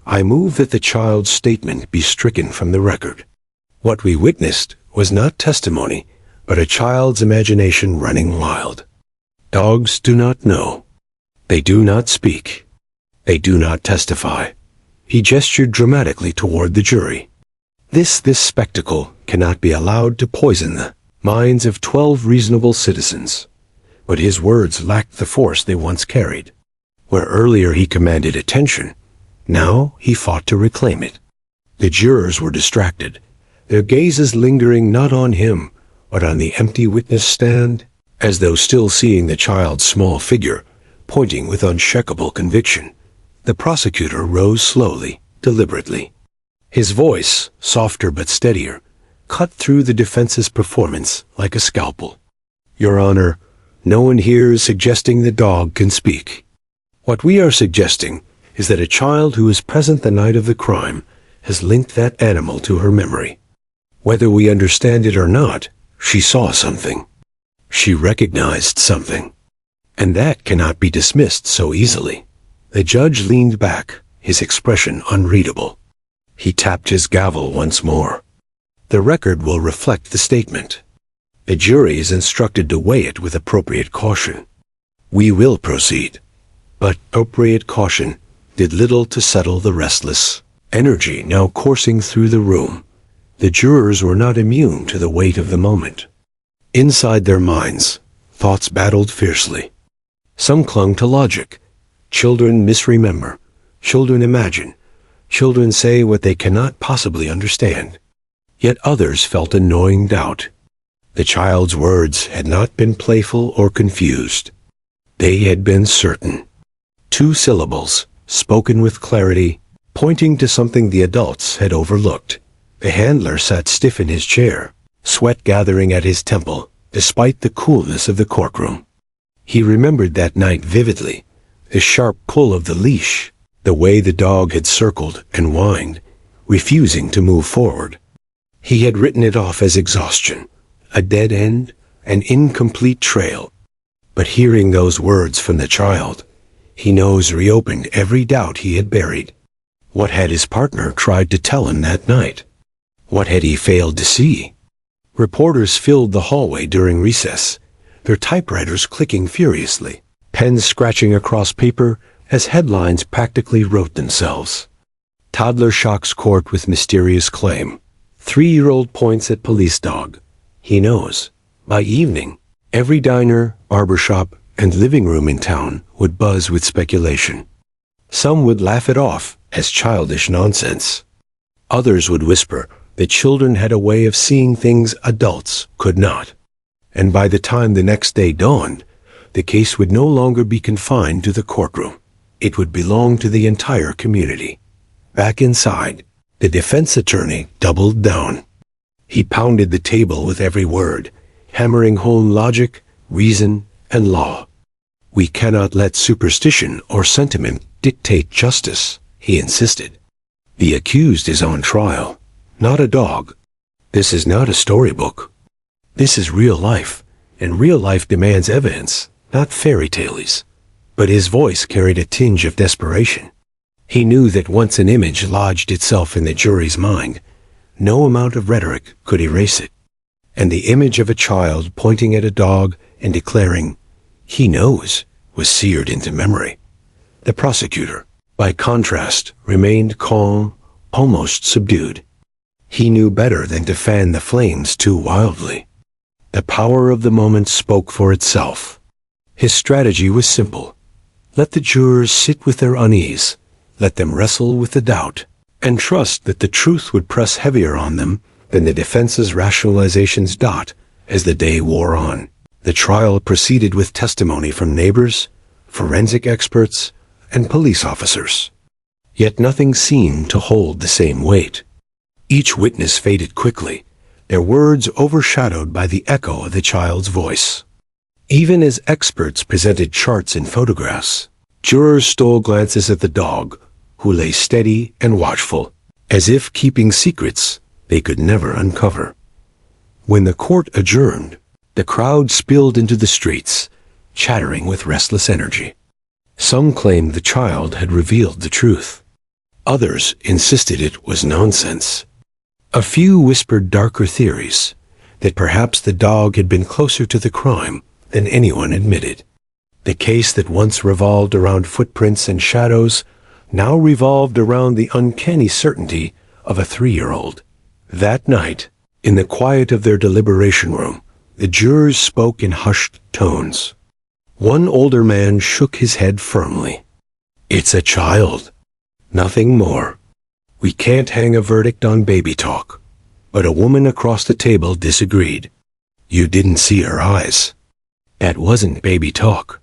I move that the child's statement be stricken from the record. What we witnessed was not testimony, but a child's imagination running wild. Dogs do not know. They do not speak. They do not testify." He gestured dramatically toward the jury. This spectacle cannot be allowed to poison the minds of 12 reasonable citizens. But his words lacked the force they once carried. Where earlier he commanded attention, now he fought to reclaim it. The jurors were distracted, their gazes lingering not on him, but on the empty witness stand, as though still seeing the child's small figure, pointing with unshakable conviction. The prosecutor rose slowly, deliberately. His voice, softer but steadier, cut through the defense's performance like a scalpel. "Your Honor, no one here is suggesting the dog can speak. What we are suggesting is that a child who was present the night of the crime has linked that animal to her memory. Whether we understand it or not, she saw something. She recognized something. And that cannot be dismissed so easily." The judge leaned back, his expression unreadable. He tapped his gavel once more. The record will reflect the statement. The jury is instructed to weigh it with appropriate caution. We will proceed. But appropriate caution did little to settle the restless energy now coursing through the room. The jurors were not immune to the weight of the moment. Inside their minds, thoughts battled fiercely. Some clung to logic. Children misremember. Children imagine. Children say what they cannot possibly understand. Yet others felt a gnawing doubt. The child's words had not been playful or confused. They had been certain. 2 syllables, spoken with clarity, pointing to something the adults had overlooked. The handler sat stiff in his chair, sweat gathering at his temple, despite the coolness of the courtroom. He remembered that night vividly, the sharp pull of the leash, the way the dog had circled and whined, refusing to move forward. He had written it off as exhaustion, a dead end, an incomplete trail. But hearing those words from the child, he knows reopened every doubt he had buried. What had his partner tried to tell him that night? What had he failed to see? Reporters filled the hallway during recess, their typewriters clicking furiously, pens scratching across paper as headlines practically wrote themselves. Toddler shocks court with mysterious claim. 3-year-old points at police dog. He knows. By evening, every diner, barbershop, and living room in town would buzz with speculation. Some would laugh it off as childish nonsense. Others would whisper that children had a way of seeing things adults could not. And by the time the next day dawned, the case would no longer be confined to the courtroom. It would belong to the entire community. Back inside, the defense attorney doubled down. He pounded the table with every word, hammering home logic, reason, and law. We cannot let superstition or sentiment dictate justice, he insisted. The accused is on trial, not a dog. This is not a storybook. This is real life, and real life demands evidence, not fairy tales. But his voice carried a tinge of desperation. He knew that once an image lodged itself in the jury's mind, no amount of rhetoric could erase it. And the image of a child pointing at a dog and declaring, "He knows," was seared into memory. The prosecutor, by contrast, remained calm, almost subdued. He knew better than to fan the flames too wildly. The power of the moment spoke for itself. His strategy was simple. Let the jurors sit with their unease, let them wrestle with the doubt, and trust that the truth would press heavier on them than the defense's rationalizations dot as the day wore on. The trial proceeded with testimony from neighbors, forensic experts, and police officers. Yet nothing seemed to hold the same weight. Each witness faded quickly, their words overshadowed by the echo of the child's voice. Even as experts presented charts and photographs, jurors stole glances at the dog, who lay steady and watchful, as if keeping secrets they could never uncover. When the court adjourned, the crowd spilled into the streets, chattering with restless energy. Some claimed the child had revealed the truth. Others insisted it was nonsense. A few whispered darker theories, that perhaps the dog had been closer to the crime than anyone admitted. The case that once revolved around footprints and shadows now revolved around the uncanny certainty of a 3-year-old. That night, in the quiet of their deliberation room, the jurors spoke in hushed tones. One older man shook his head firmly. "It's a child. Nothing more. We can't hang a verdict on baby talk." But a woman across the table disagreed. "You didn't see her eyes. That wasn't baby talk.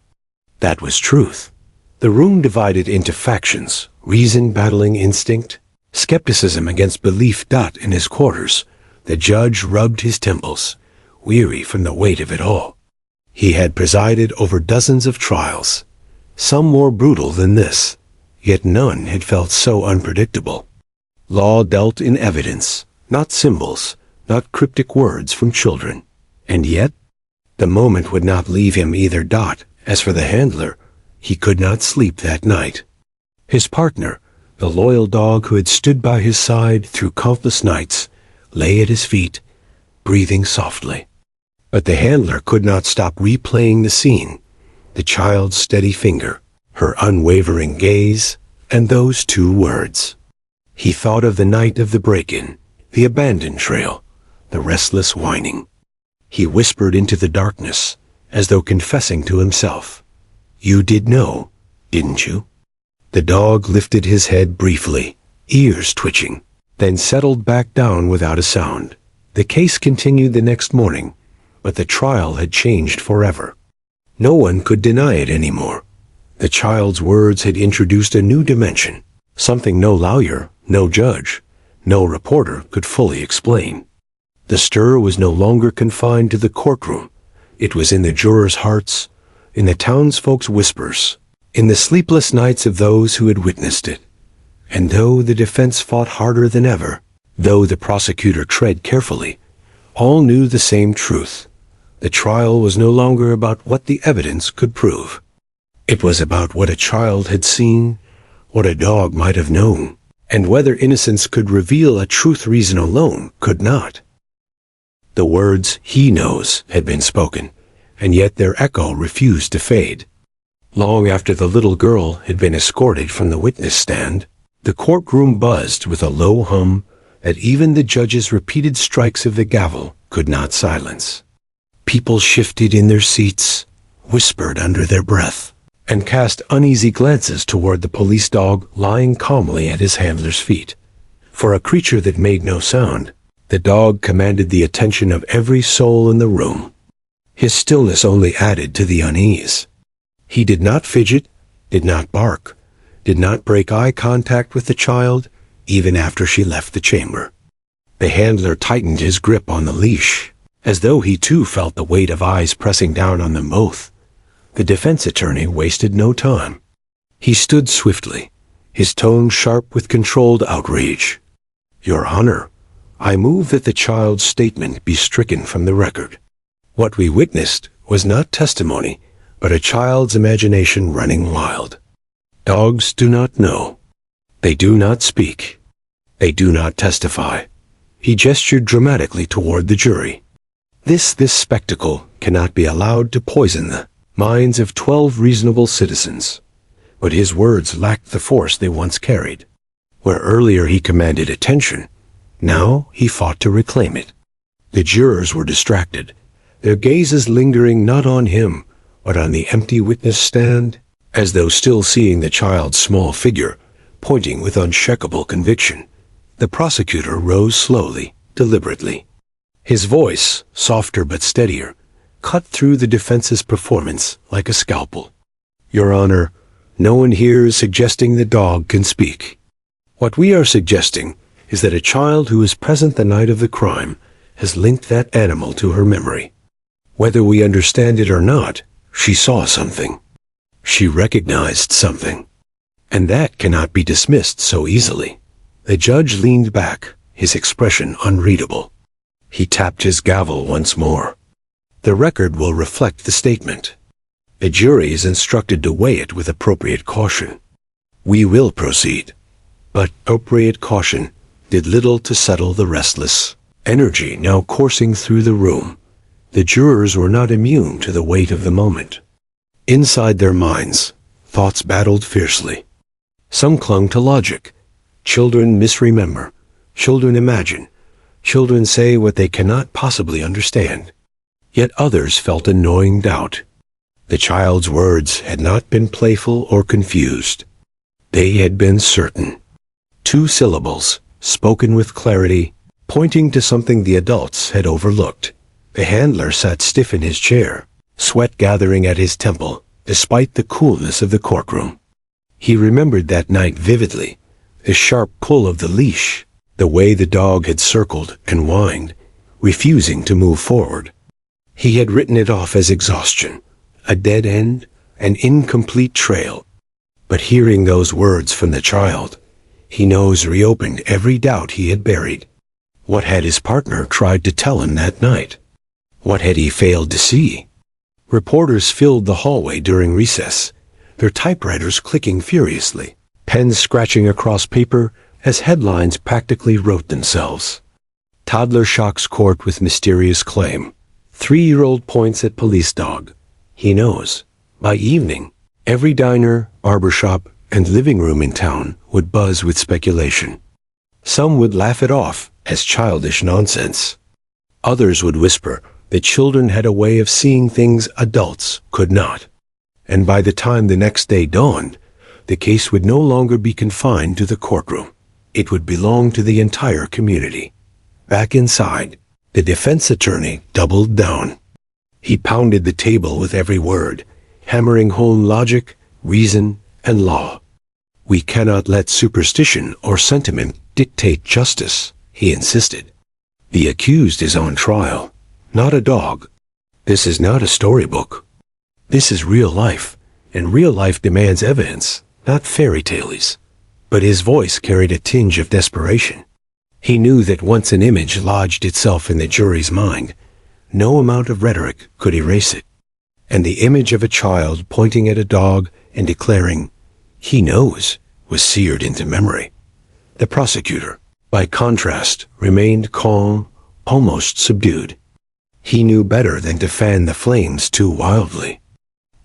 That was truth." The room divided into factions, reason battling instinct, skepticism against belief. In his quarters, the judge rubbed his temples, weary from the weight of it all. He had presided over dozens of trials, some more brutal than this, yet none had felt so unpredictable. Law dealt in evidence, not symbols, not cryptic words from children. And yet, the moment would not leave him either. As for the handler, he could not sleep that night. His partner, the loyal dog who had stood by his side through countless nights, lay at his feet, breathing softly. But the handler could not stop replaying the scene, the child's steady finger, her unwavering gaze, and those 2 words. He thought of the night of the break-in, the abandoned trail, the restless whining. He whispered into the darkness, as though confessing to himself. "You did know, didn't you?" The dog lifted his head briefly, ears twitching, then settled back down without a sound. The case continued the next morning, but the trial had changed forever. No one could deny it anymore. The child's words had introduced a new dimension, something no lawyer, no judge, no reporter could fully explain. The stir was no longer confined to the courtroom. It was in the jurors' hearts, in the townsfolk's whispers, in the sleepless nights of those who had witnessed it. And though the defense fought harder than ever, though the prosecutor tread carefully, all knew the same truth. The trial was no longer about what the evidence could prove. It was about what a child had seen, what a dog might have known, and whether innocence could reveal a truth reason alone could not. The words, "he knows," had been spoken, and yet their echo refused to fade. Long after the little girl had been escorted from the witness stand, the courtroom buzzed with a low hum that even the judge's repeated strikes of the gavel could not silence. People shifted in their seats, whispered under their breath, and cast uneasy glances toward the police dog lying calmly at his handler's feet. For a creature that made no sound, the dog commanded the attention of every soul in the room. His stillness only added to the unease. He did not fidget, did not bark, did not break eye contact with the child, even after she left the chamber. The handler tightened his grip on the leash, as though he too felt the weight of eyes pressing down on them both. The defense attorney wasted no time. He stood swiftly, his tone sharp with controlled outrage. "Your Honor, I move that the child's statement be stricken from the record. What we witnessed was not testimony, but a child's imagination running wild. Dogs do not know. They do not speak. They do not testify." He gestured dramatically toward the jury. This spectacle cannot be allowed to poison the minds of 12 reasonable citizens. But his words lacked the force they once carried. Where earlier he commanded attention, now he fought to reclaim it. The jurors were distracted, their gazes lingering not on him, but on the empty witness stand, as though still seeing the child's small figure, pointing with unshakable conviction. The prosecutor rose slowly, deliberately. His voice, softer but steadier, cut through the defense's performance like a scalpel. "Your Honor, no one here is suggesting the dog can speak. What we are suggesting is that a child who was present the night of the crime has linked that animal to her memory. Whether we understand it or not, she saw something. She recognized something. And that cannot be dismissed so easily." The judge leaned back, his expression unreadable. He tapped his gavel once more. "The record will reflect the statement. The jury is instructed to weigh it with appropriate caution. We will proceed." But appropriate caution did little to settle the restless energy now coursing through the room. The jurors were not immune to the weight of the moment. Inside their minds, thoughts battled fiercely. Some clung to logic. Children misremember. Children imagine. Children say what they cannot possibly understand. Yet others felt a gnawing doubt. The child's words had not been playful or confused. They had been certain. 2 syllables, spoken with clarity, pointing to something the adults had overlooked. The handler sat stiff in his chair, sweat gathering at his temple, despite the coolness of the courtroom. He remembered that night vividly, the sharp pull of the leash, the way the dog had circled and whined, refusing to move forward. He had written it off as exhaustion, a dead end, an incomplete trail. But hearing those words from the child, he knows reopened every doubt he had buried. What had his partner tried to tell him that night? What had he failed to see? Reporters filled the hallway during recess, their typewriters clicking furiously, pens scratching across paper as headlines practically wrote themselves. Toddler shocks court with mysterious claim. 3-year-old points at police dog. He knows. By evening, every diner, barbershop, and living room in town would buzz with speculation. Some would laugh it off as childish nonsense. Others would whisper that children had a way of seeing things adults could not. And by the time the next day dawned, the case would no longer be confined to the courtroom. It would belong to the entire community. Back inside, the defense attorney doubled down. He pounded the table with every word, hammering home logic, reason, and law. "We cannot let superstition or sentiment dictate justice," he insisted. "The accused is on trial, not a dog. This is not a storybook. This is real life, and real life demands evidence, not fairy tales." But his voice carried a tinge of desperation. He knew that once an image lodged itself in the jury's mind, no amount of rhetoric could erase it. And the image of a child pointing at a dog and declaring, "He knows," was seared into memory. The prosecutor, by contrast, remained calm, almost subdued. He knew better than to fan the flames too wildly.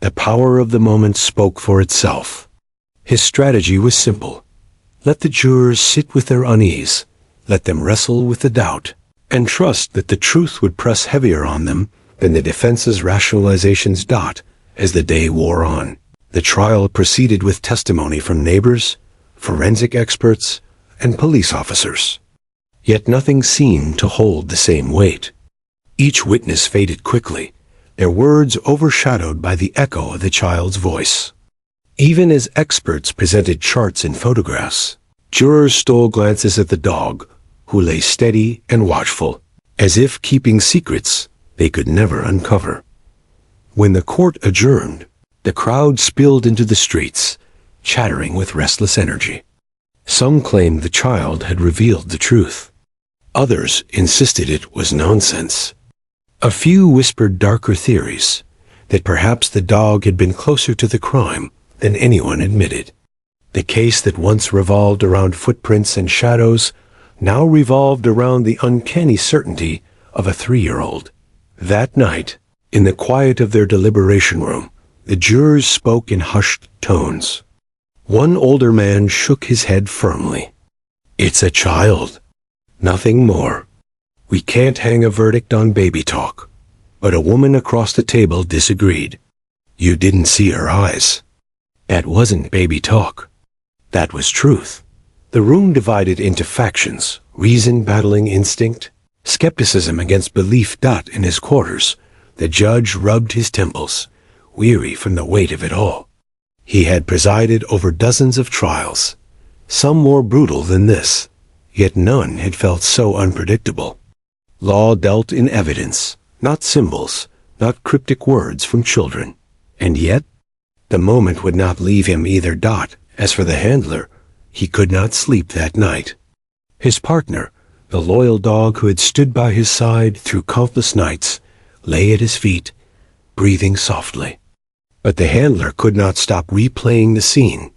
The power of the moment spoke for itself. His strategy was simple. Let the jurors sit with their unease, let them wrestle with the doubt, and trust that the truth would press heavier on them than the defense's rationalizations. As the day wore on, the trial proceeded with testimony from neighbors, forensic experts, and police officers. Yet nothing seemed to hold the same weight. Each witness faded quickly, their words overshadowed by the echo of the child's voice. Even as experts presented charts and photographs, jurors stole glances at the dog, who lay steady and watchful, as if keeping secrets they could never uncover. When the court adjourned, the crowd spilled into the streets, chattering with restless energy. Some claimed the child had revealed the truth. Others insisted it was nonsense. A few whispered darker theories, that perhaps the dog had been closer to the crime than anyone admitted. The case that once revolved around footprints and shadows now revolved around the uncanny certainty of a 3-year-old. That night, in the quiet of their deliberation room, the jurors spoke in hushed tones. One older man shook his head firmly. "It's a child. Nothing more. We can't hang a verdict on baby talk." But a woman across the table disagreed. "You didn't see her eyes. That wasn't baby talk. That was truth." The room divided into factions, reason battling instinct, skepticism against belief. In his quarters, the judge rubbed his temples, weary from the weight of it all. He had presided over dozens of trials, some more brutal than this, yet none had felt so unpredictable. Law dealt in evidence, not symbols, not cryptic words from children. And yet, the moment would not leave him either. As for the handler, he could not sleep that night. His partner, the loyal dog who had stood by his side through countless nights, lay at his feet, breathing softly. But the handler could not stop replaying the scene,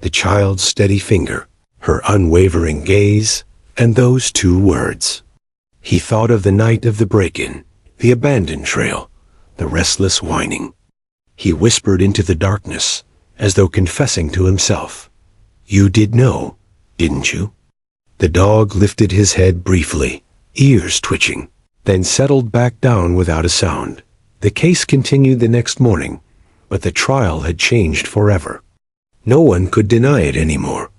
the child's steady finger, her unwavering gaze, and those 2 words. He thought of the night of the break-in, the abandoned trail, the restless whining. He whispered into the darkness, as though confessing to himself, "You did know, didn't you?" The dog lifted his head briefly, ears twitching, then settled back down without a sound. The case continued the next morning, but the trial had changed forever. No one could deny it anymore.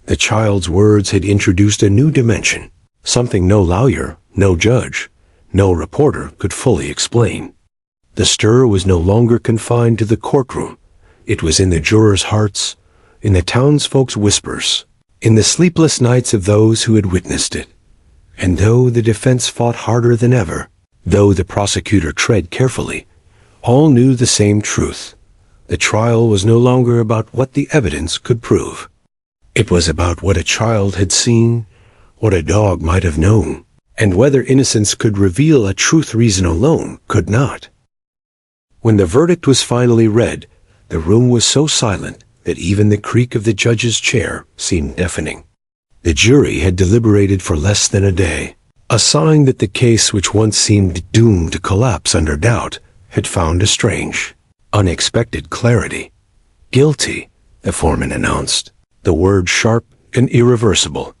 The child's words had introduced a new dimension, something no lawyer, no judge, no reporter could fully explain. The stir was no longer confined to the courtroom. It was in the jurors' hearts, in the townsfolk's whispers, in the sleepless nights of those who had witnessed it. And though the defense fought harder than ever, though the prosecutor tread carefully, all knew the same truth. The trial was no longer about what the evidence could prove. It was about what a child had seen, what a dog might have known, and whether innocence could reveal a truth reason alone could not. When the verdict was finally read, the room was so silent that even the creak of the judge's chair seemed deafening. The jury had deliberated for less than a day, a sign that the case which once seemed doomed to collapse under doubt had found a strange, unexpected clarity. "Guilty," the foreman announced, the word sharp and irreversible.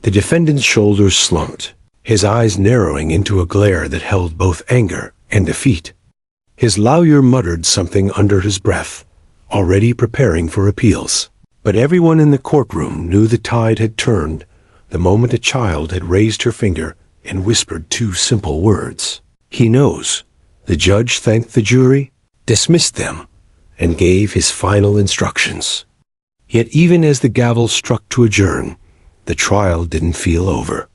The defendant's shoulders slumped, his eyes narrowing into a glare that held both anger and defeat. His lawyer muttered something under his breath, already preparing for appeals. But everyone in the courtroom knew the tide had turned the moment a child had raised her finger and whispered two simple words. He knows. The judge thanked the jury, dismissed them, and gave his final instructions. Yet even as the gavel struck to adjourn, the trial didn't feel over.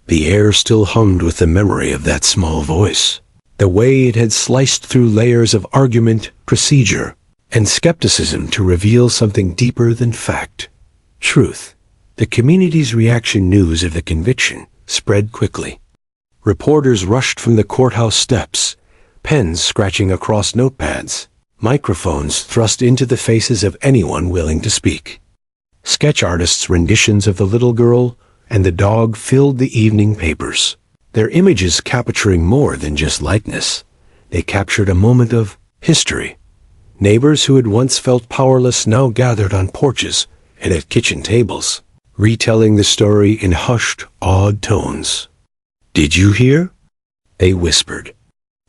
The air still hummed with the memory of that small voice, the way it had sliced through layers of argument, procedure, and skepticism to reveal something deeper than fact, truth. The community's reaction news of the conviction spread quickly. Reporters rushed from the courthouse steps, pens scratching across notepads, microphones thrust into the faces of anyone willing to speak. Sketch artists' renditions of the little girl and the dog filled the evening papers, their images capturing more than just likeness. They captured a moment of history. Neighbors who had once felt powerless now gathered on porches and at kitchen tables, retelling the story in hushed, awed tones. "Did you hear?" they whispered.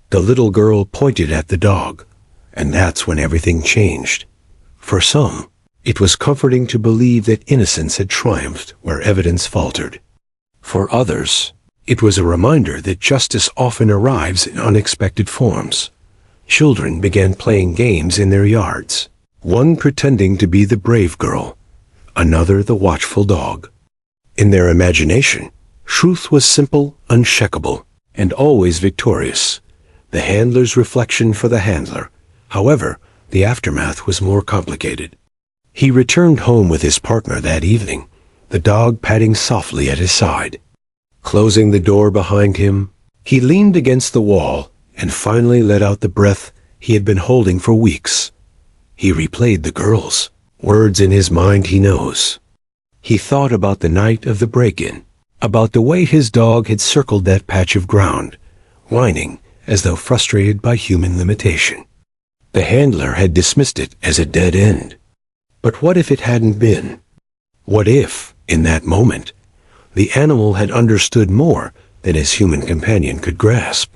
The little girl pointed at the dog, and that's when everything changed. For some, it was comforting to believe that innocence had triumphed where evidence faltered. For others, it was a reminder that justice often arrives in unexpected forms. Children began playing games in their yards, one pretending to be the brave girl, another the watchful dog. In their imagination, truth was simple, unshakable, and always victorious. The handler's reflection for the handler. However, the aftermath was more complicated. He returned home with his partner that evening, the dog padding softly at his side. Closing the door behind him, he leaned against the wall and finally let out the breath he had been holding for weeks. He replayed the girl's words in his mind. He knows. He thought about the night of the break-in, about the way his dog had circled that patch of ground, whining as though frustrated by human limitation. The handler had dismissed it as a dead end. But what if it hadn't been? What if, in that moment, the animal had understood more than his human companion could grasp?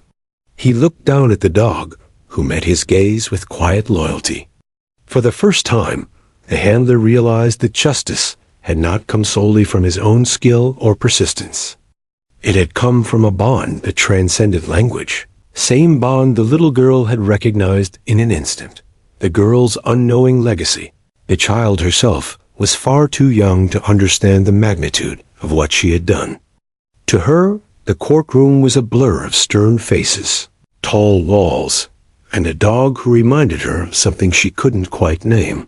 He looked down at the dog, who met his gaze with quiet loyalty. For the first time, the handler realized that justice had not come solely from his own skill or persistence. It had come from a bond that transcended language. Same bond the little girl had recognized in an instant. The girl's unknowing legacy. The child herself was far too young to understand the magnitude of what she had done. To her, the courtroom was a blur of stern faces, tall walls, and a dog who reminded her of something she couldn't quite name.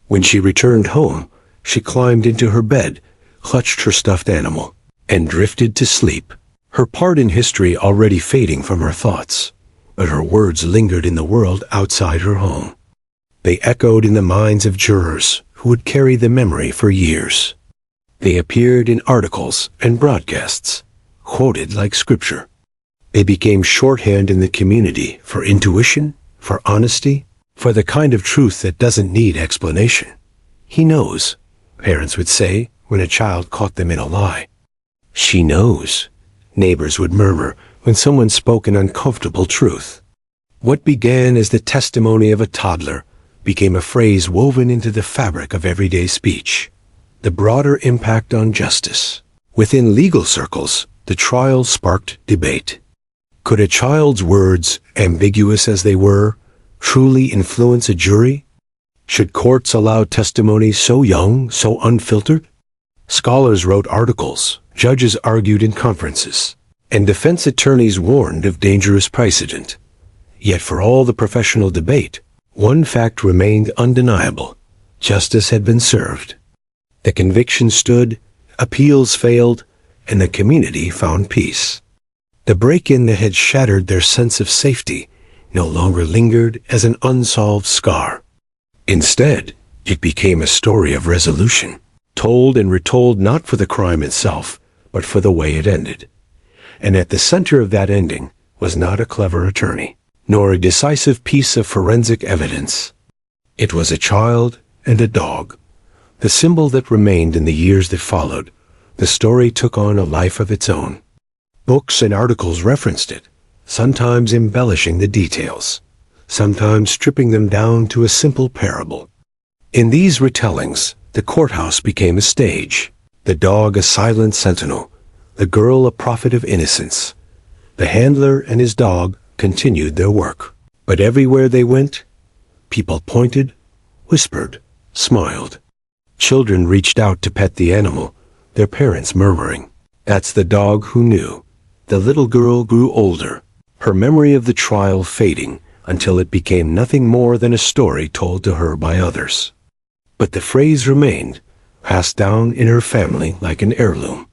When she returned home, she climbed into her bed, clutched her stuffed animal, and drifted to sleep, her part in history already fading from her thoughts, but her words lingered in the world outside her home. They echoed in the minds of jurors who would carry the memory for years. They appeared in articles and broadcasts, quoted like scripture. They became shorthand in the community for intuition, for honesty, for the kind of truth that doesn't need explanation. "He knows," parents would say when a child caught them in a lie. "She knows," neighbors would murmur when someone spoke an uncomfortable truth. What began as the testimony of a toddler became a phrase woven into the fabric of everyday speech. The broader impact on justice. Within legal circles, the trial sparked debate. Could a child's words, ambiguous as they were, truly influence a jury? Should courts allow testimony so young, so unfiltered? Scholars wrote articles, judges argued in conferences, and defense attorneys warned of dangerous precedent. Yet for all the professional debate, one fact remained undeniable. Justice had been served. The conviction stood, appeals failed, and the community found peace. The break-in that had shattered their sense of safety no longer lingered as an unsolved scar. Instead, it became a story of resolution, told and retold not for the crime itself, but for the way it ended. And at the center of that ending was not a clever attorney, nor a decisive piece of forensic evidence. It was a child and a dog, the symbol that remained in the years that followed. The story took on a life of its own. Books and articles referenced it, sometimes embellishing the details, sometimes stripping them down to a simple parable. In these retellings, the courthouse became a stage. The dog a silent sentinel, the girl a prophet of innocence. The handler and his dog continued their work. But everywhere they went, people pointed, whispered, smiled. Children reached out to pet the animal, their parents murmuring, "That's the dog who knew." The little girl grew older, her memory of the trial fading until it became nothing more than a story told to her by others. But the phrase remained, passed down in her family like an heirloom.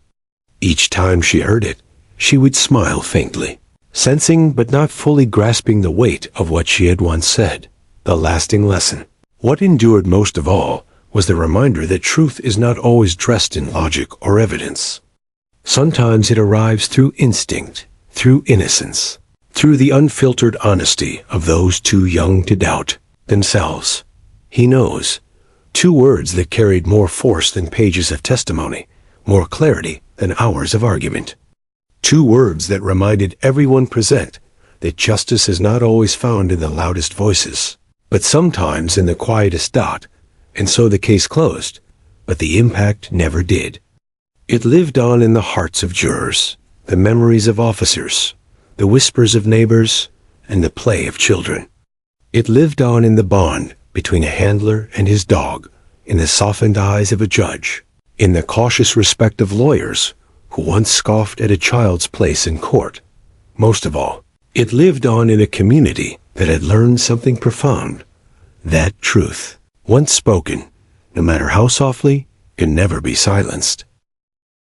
Each time she heard it, she would smile faintly, sensing but not fully grasping the weight of what she had once said, the lasting lesson. What endured most of all was the reminder that truth is not always dressed in logic or evidence. Sometimes it arrives through instinct, through innocence, through the unfiltered honesty of those too young to doubt themselves. He knows. 2 words that carried more force than pages of testimony, more clarity than hours of argument. 2 words that reminded everyone present that justice is not always found in the loudest voices, but sometimes in the quietest dot. And so the case closed, but the impact never did. It lived on in the hearts of jurors, the memories of officers, the whispers of neighbors, and the play of children. It lived on in the bond between a handler and his dog, in the softened eyes of a judge, in the cautious respect of lawyers who once scoffed at a child's place in court. Most of all, it lived on in a community that had learned something profound, that truth, once spoken, no matter how softly, can never be silenced.